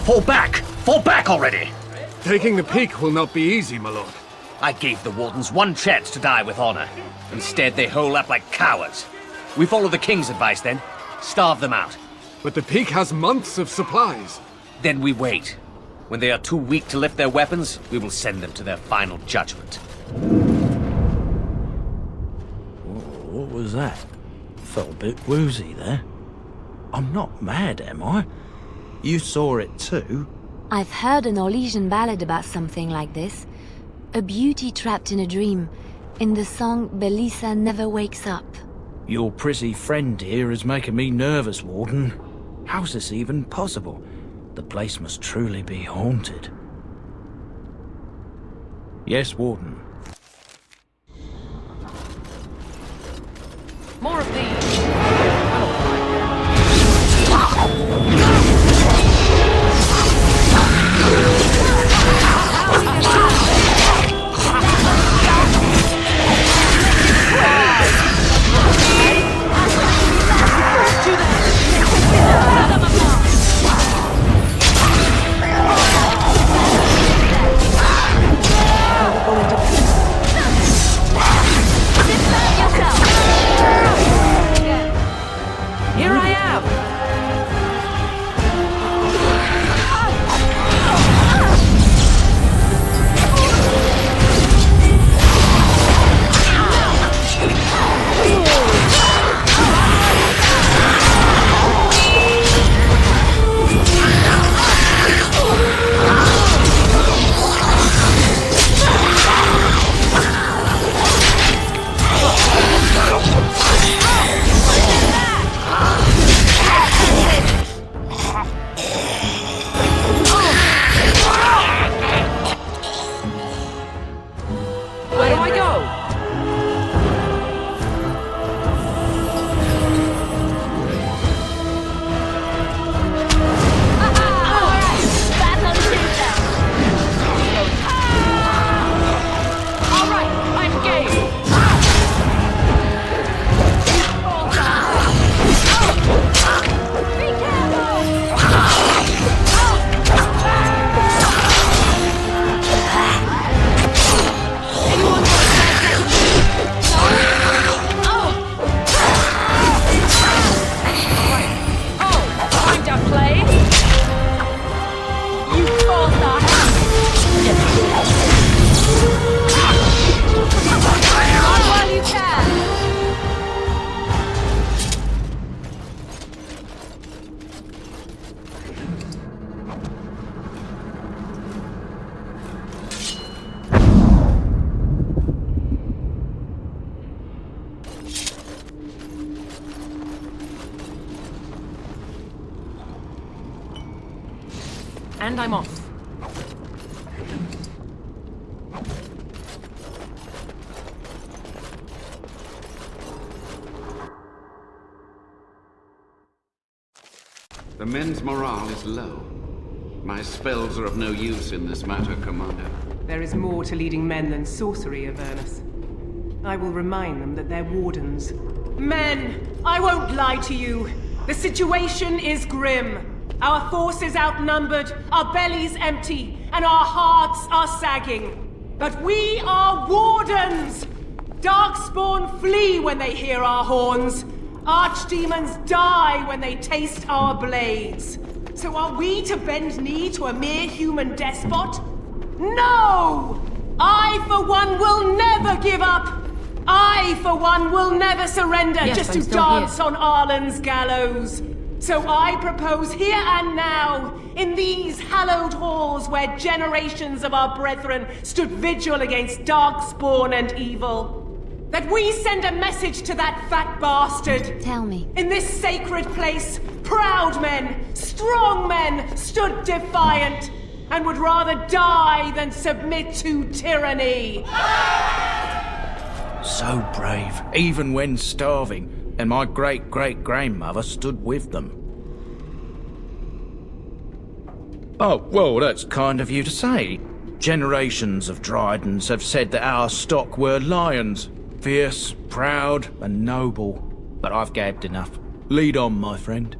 S13: Fall back! Fall back already!
S5: Taking the peak will not be easy, my lord.
S13: I gave the Wardens one chance to die with honor. Instead, they hole up like cowards. We follow the King's advice, then. Starve them out.
S5: But the peak has months of supplies.
S13: Then we wait. When they are too weak to lift their weapons, we will send them to their final judgment.
S6: What was that? Felt a bit woozy there. I'm not mad, am I? You saw it too?
S1: I've heard an Orlesian ballad about something like this. A beauty trapped in a dream. In the song, Belisa never wakes up.
S6: Your prissy friend here is making me nervous, Warden. How's this even possible? The place must truly be haunted. Yes, Warden.
S2: More of these. And I'm off.
S14: The men's morale is low. My spells are of no use in this matter, Commander.
S15: There is more to leading men than sorcery, Avernus. I will remind them that they're wardens. Men! I won't lie to you. The situation is grim. Our forces outnumbered, our bellies empty, and our hearts are sagging. But we are wardens! Darkspawn flee when they hear our horns. Archdemons die when they taste our blades. So are we to bend knee to a mere human despot? No! I, for one, will never give up! I, for one, will never surrender just to dance on Arlen's gallows! So I propose here and now, in these hallowed halls where generations of our brethren stood vigil against darkspawn and evil, that we send a message to that fat bastard.
S1: Tell me.
S15: In this sacred place, proud men, strong men stood defiant and would rather die than submit to tyranny.
S6: So brave, even when starving, and my great-great-grandmother stood with them. Oh, well, that's kind of you to say. Generations of Drydens have said that our stock were lions. Fierce, proud, and noble. But I've gabbed enough. Lead on, my friend.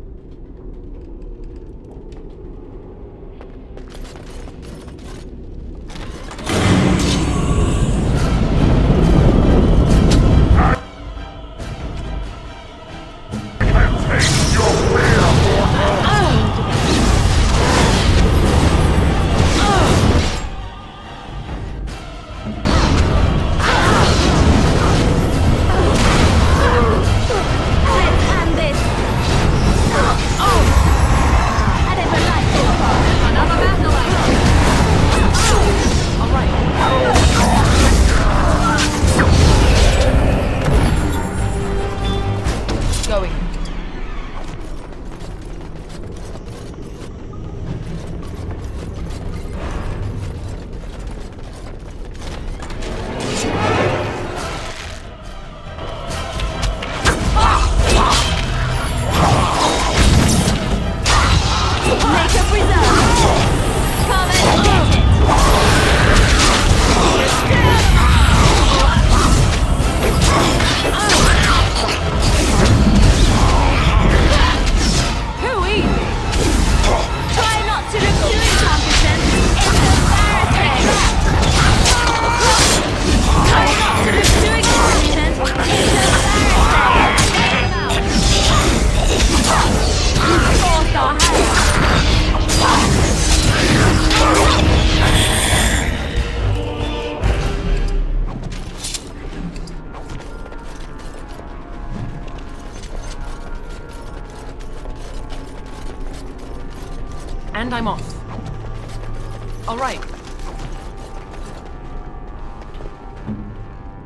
S2: And I'm off. All right.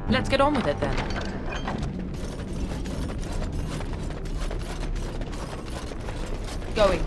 S2: Let's get on with it then. Going.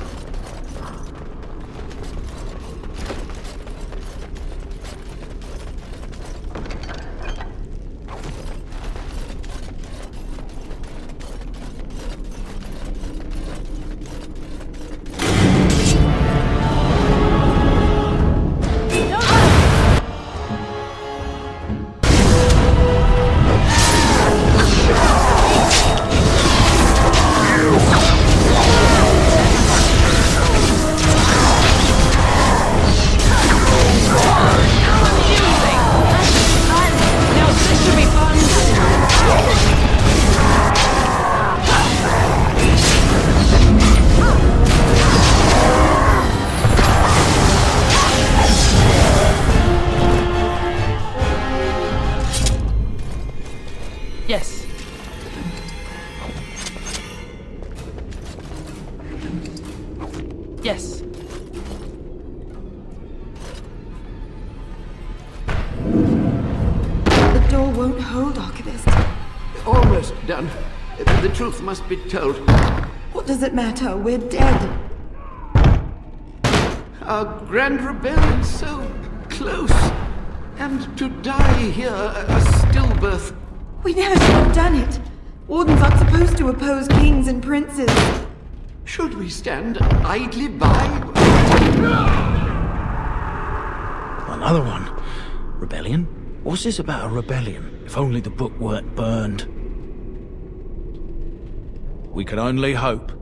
S2: Yes. Yes.
S11: The door won't hold, Archivist.
S14: Almost done. The truth must be told.
S11: What does it matter? We're dead.
S14: Our grand rebellion so close. And to die here, a stillbirth.
S16: We never should have done it. Wardens aren't supposed to oppose kings and princes.
S14: Should we stand idly by?
S6: Another one. Rebellion? What's this about a rebellion? If only the book weren't burned. We can only hope.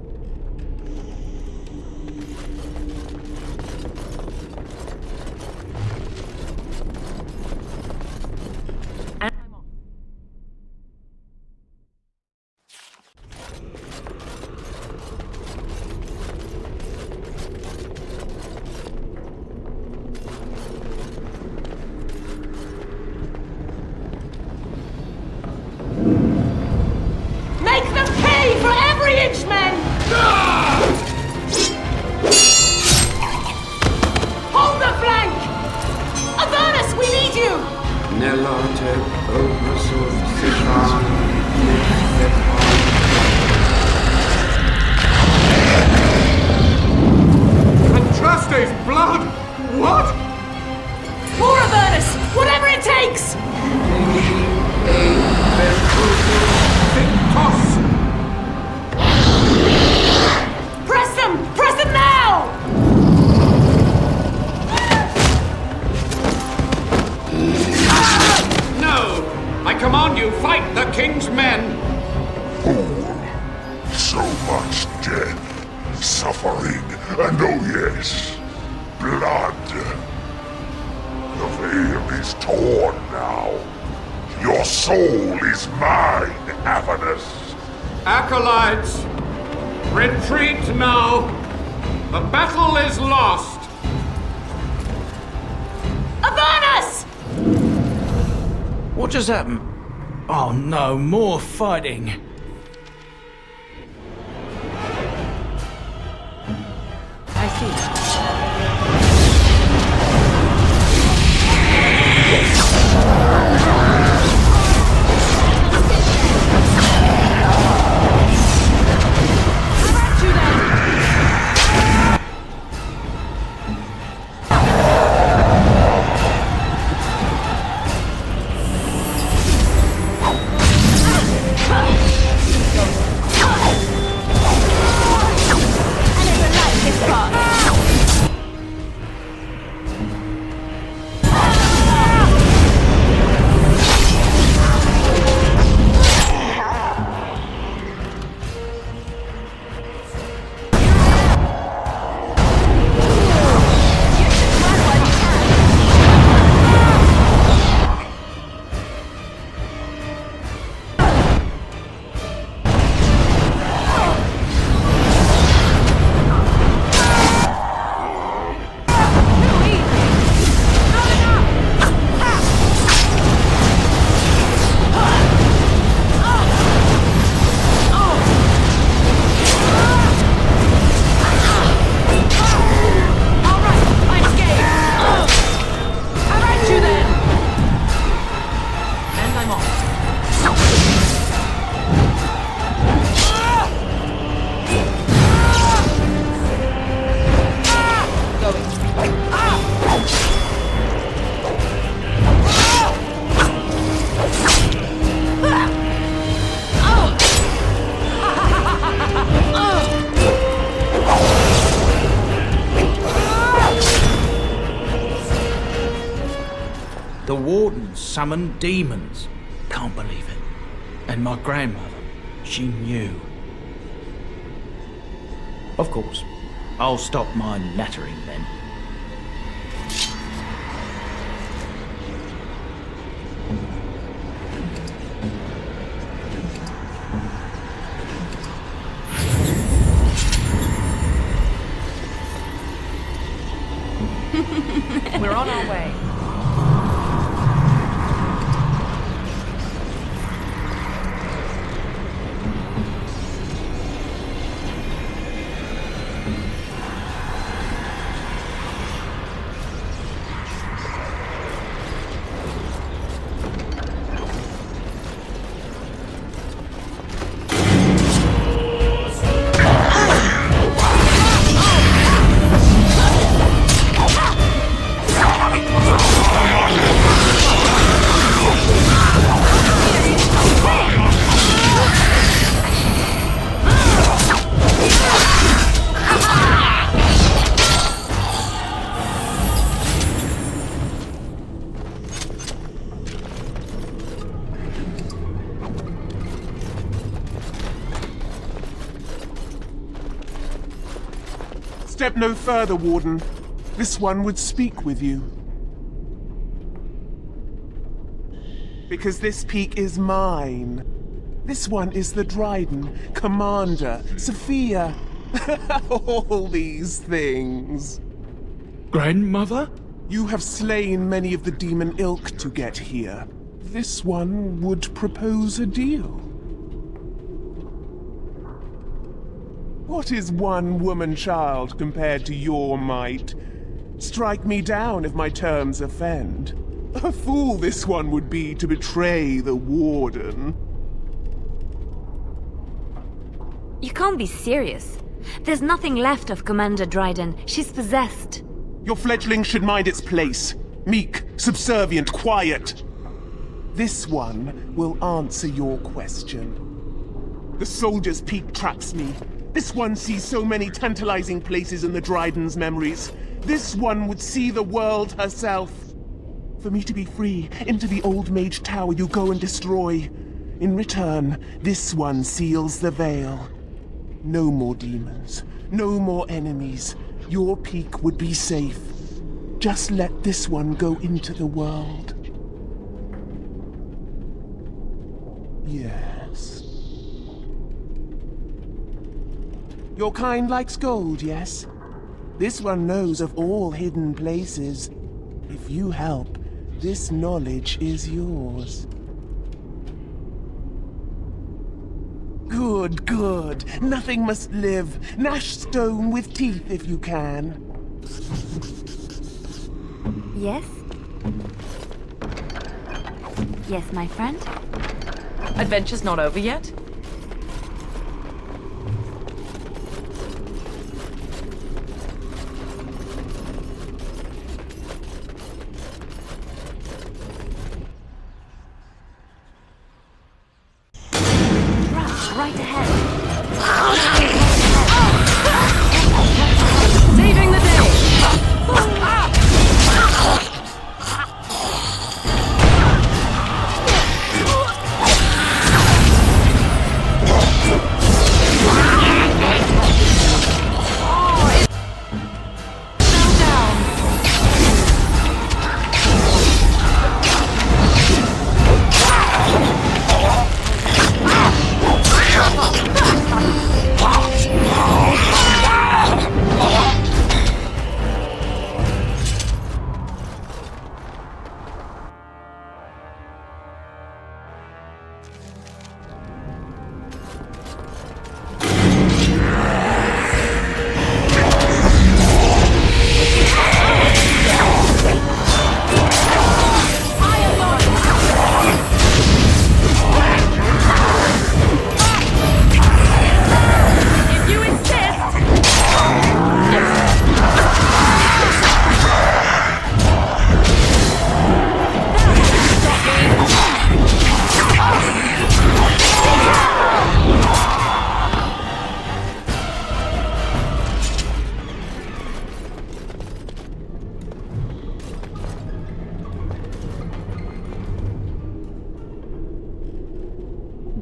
S5: Andraste's blood! What?
S15: More Avernus! Whatever it takes! Press them! Press them now!
S14: No! I command you, fight the king's men!
S17: Fool! So much death, suffering, and oh yes, blood. The veil is torn now. Your soul is mine, Avernus.
S14: Acolytes, retreat now. The battle is lost.
S15: Avernus!
S6: What just happened? Oh no, more fighting.
S12: I see.
S6: The Wardens summoned demons. Can't believe it. And my grandmother, she knew. Of course, I'll stop my nattering then.
S2: We're on our way.
S18: step no further, Warden. This one would speak with you. Because this peak is mine. This one is the Dryden, Commander, Sophia. All these things.
S6: Grandmother?
S18: You have slain many of the demon ilk to get here. This one would propose a deal. What is one woman-child compared to your might? Strike me down if my terms offend. A fool this one would be to betray the Warden.
S1: You can't be serious. There's nothing left of Commander Dryden. She's possessed.
S18: Your fledgling should mind its place. Meek, subservient, quiet. This one will answer your question. The Soldier's Peak traps me. This one sees so many tantalizing places in the Dryden's memories. This one would see the world herself. For me to be free, into the Old Mage Tower you go and destroy. In return, this one seals the veil. No more demons, no more enemies. Your peak would be safe. Just let this one go into the world. Yes. Your kind likes gold, yes? This one knows of all hidden places. If you help, this knowledge is yours. Good, good. Nothing must live. Gnash stone with teeth if you can.
S1: Yes? Yes, my friend?
S2: Adventure's not over yet?
S1: Right ahead.
S2: Saving the day!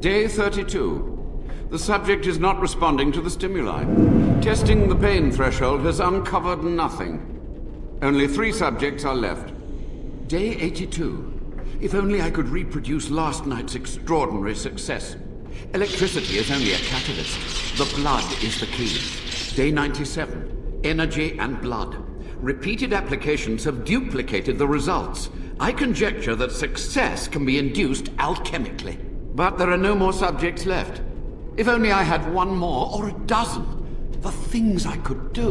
S14: Day 32. The subject is not responding to the stimuli. Testing the pain threshold has uncovered nothing. Only 3 subjects are left. Day 82. If only I could reproduce last night's extraordinary success. Electricity is only a catalyst. The blood is the key. Day 97. Energy and blood. Repeated applications have duplicated the results. I conjecture that success can be induced alchemically. But there are no more subjects left. If only I had 1 more, or a dozen. The things I could do.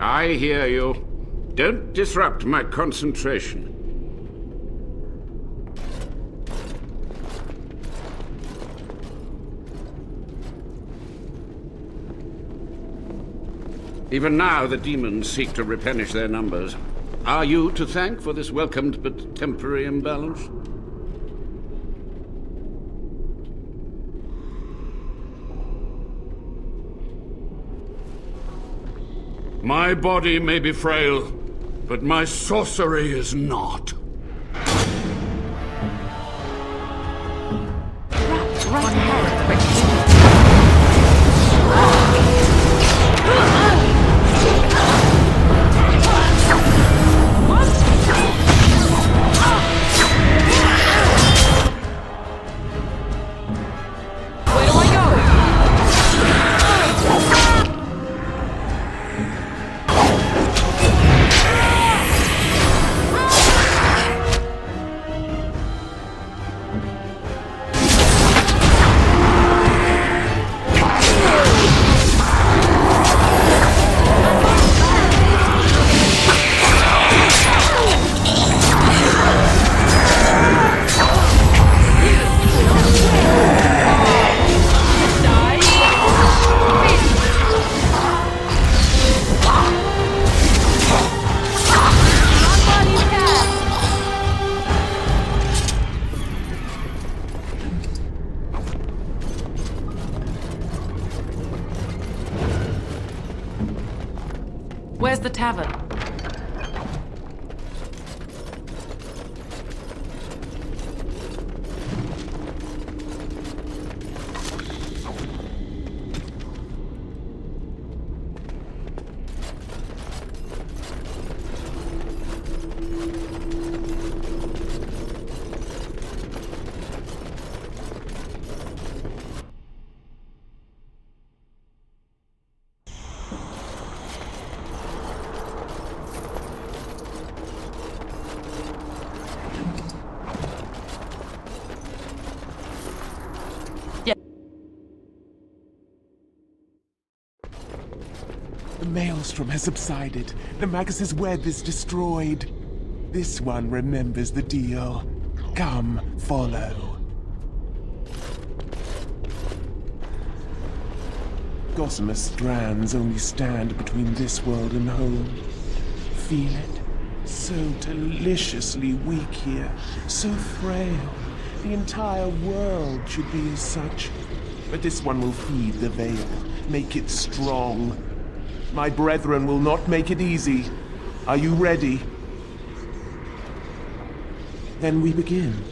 S14: I hear you. Don't disrupt my concentration. Even now, the demons seek to replenish their numbers. Are you to thank for this welcomed but temporary imbalance? My body may be frail, but my sorcery is not.
S7: Right ahead.
S15: Where's the tavern?
S18: The maelstrom has subsided. The Magus's web is destroyed. This one remembers the deal. Come, follow. Gossamer strands only stand between this world and home. Feel it? So deliciously weak here, so frail. The entire world should be as such. But this one will feed the veil, make it strong. My brethren will not make it easy. Are you ready? Then we begin.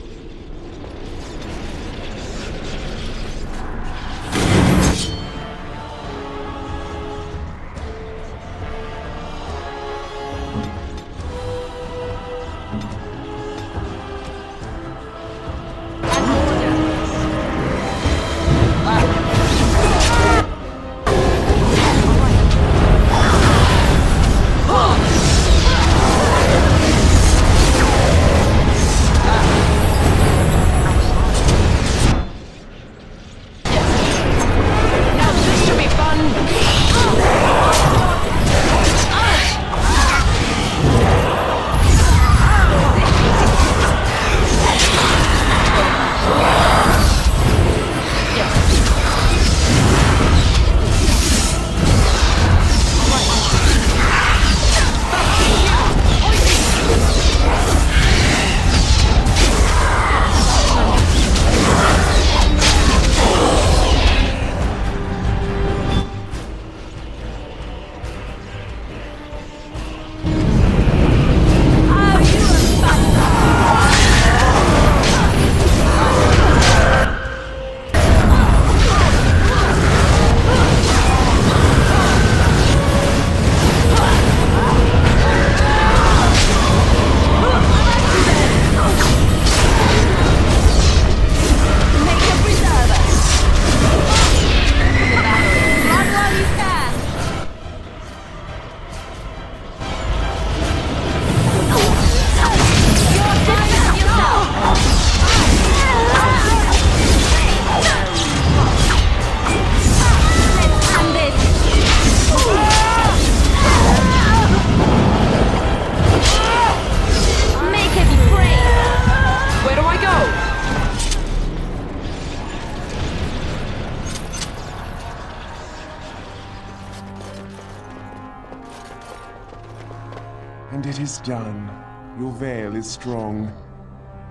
S18: is done. Your veil is strong.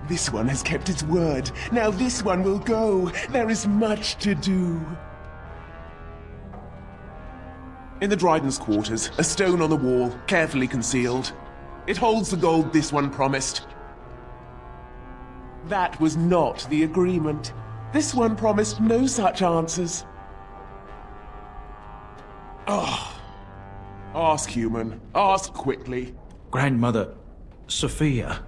S18: This one has kept its word. Now this one will go. There is much to do. In the Dryden's quarters, a stone on the wall, carefully concealed. It holds the gold this one promised. That was not the agreement. This one promised no such answers. Oh. Ask, human. Ask quickly.
S6: Grandmother, Sophia,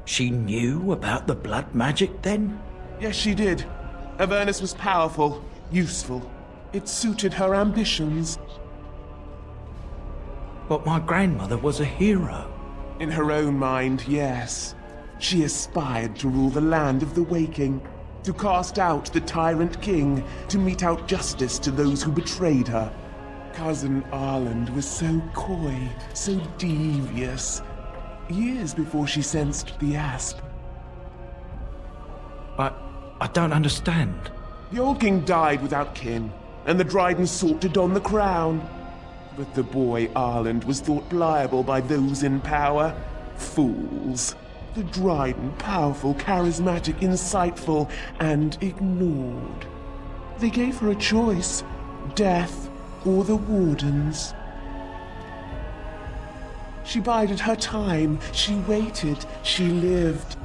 S6: she knew about the blood magic then?
S18: Yes, she did. Avernus was powerful, useful. It suited her ambitions.
S6: But my grandmother was a hero.
S18: In her own mind, yes. She aspired to rule the land of the waking, to cast out the tyrant king, to mete out justice to those who betrayed her. Cousin Arland was so coy, so devious, years before she sensed the asp.
S6: I don't understand.
S18: The old king died without kin, and the Dryden sought to don the crown. But the boy Arland was thought pliable by those in power. Fools. The Dryden, powerful, charismatic, insightful, and ignored. They gave her a choice, death or the Wardens. She bided her time, she waited, she lived.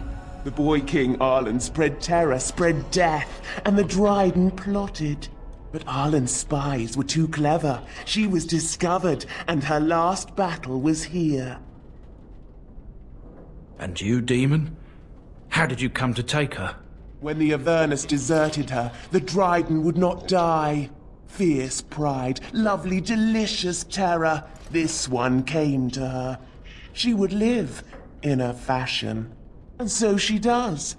S18: The boy King Arland spread terror, spread death, and the Dryden plotted. But Arland's spies were too clever. She was discovered, and her last battle was here.
S6: And you, demon? How did you come to take her?
S18: When the Avernus deserted her, the Dryden would not die. Fierce pride, lovely, delicious terror. This one came to her. She would live, in a fashion. And so she does.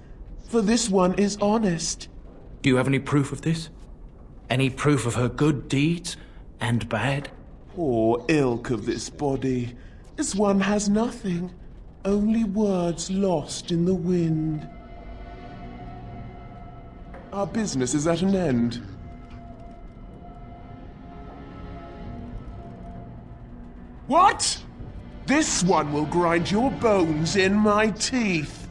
S18: For this one is honest.
S6: Do you have any proof of this? Any proof of her good deeds and bad?
S18: Poor ilk of this body. This one has nothing. Only words lost in the wind. Our business is at an end. What? This one will grind your bones in my teeth.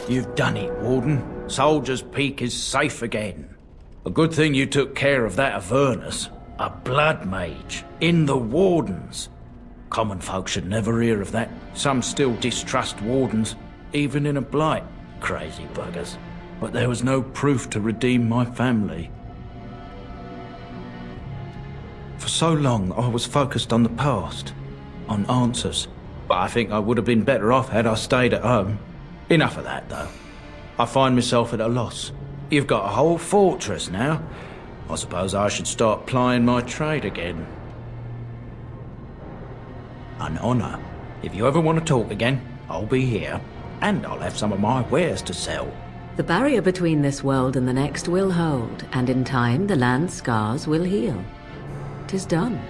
S6: You've done it, Warden. Soldier's Peak is safe again. A good thing you took care of that Avernus. A blood mage. In the Wardens. Common folk should never hear of that. Some still distrust Wardens, even in a blight. Crazy buggers. But there was no proof to redeem my family. For so long, I was focused on the past. On answers. But I think I would have been better off had I stayed at home. Enough of that, though. I find myself at a loss. You've got a whole fortress now. I suppose I should start plying my trade again. An honour. If you ever want to talk again, I'll be here. And I'll have some of my wares to sell.
S12: The barrier between this world and the next will hold, and in time the land's scars will heal. 'Tis done.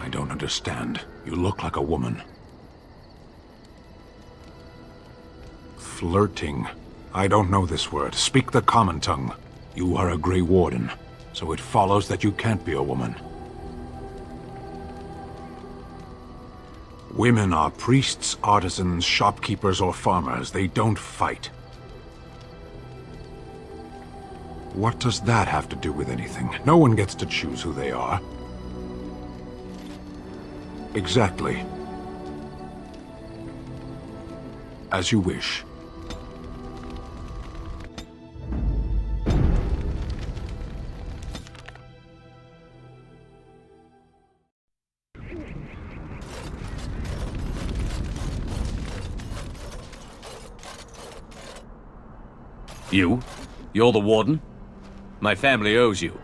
S17: I don't understand. You look like a woman. Flirting. I don't know this word. Speak the common tongue. You are a Grey Warden, so it follows that you can't be a woman. Women are priests, artisans, shopkeepers, or farmers. They don't fight. What does that have to do with anything? No one gets to choose who they are. Exactly. As you wish.
S13: You? You're the Warden? My family owes you.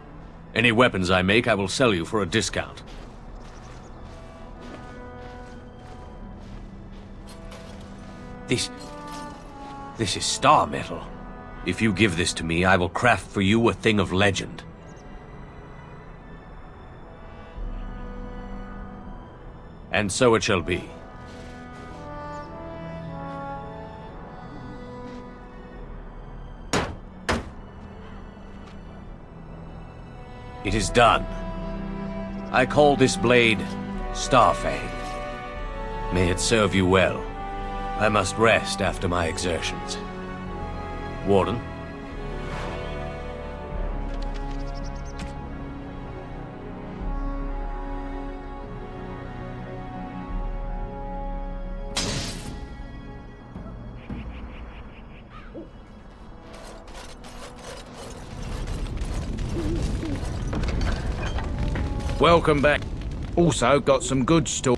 S13: Any weapons I make, I will sell you for a discount. This is star metal. If you give this to me, I will craft for you a thing of legend. And so it shall be. It is done. I call this blade Starfang. May it serve you well. I must rest after my exertions. Warden?
S6: Welcome back. Also got some good stories.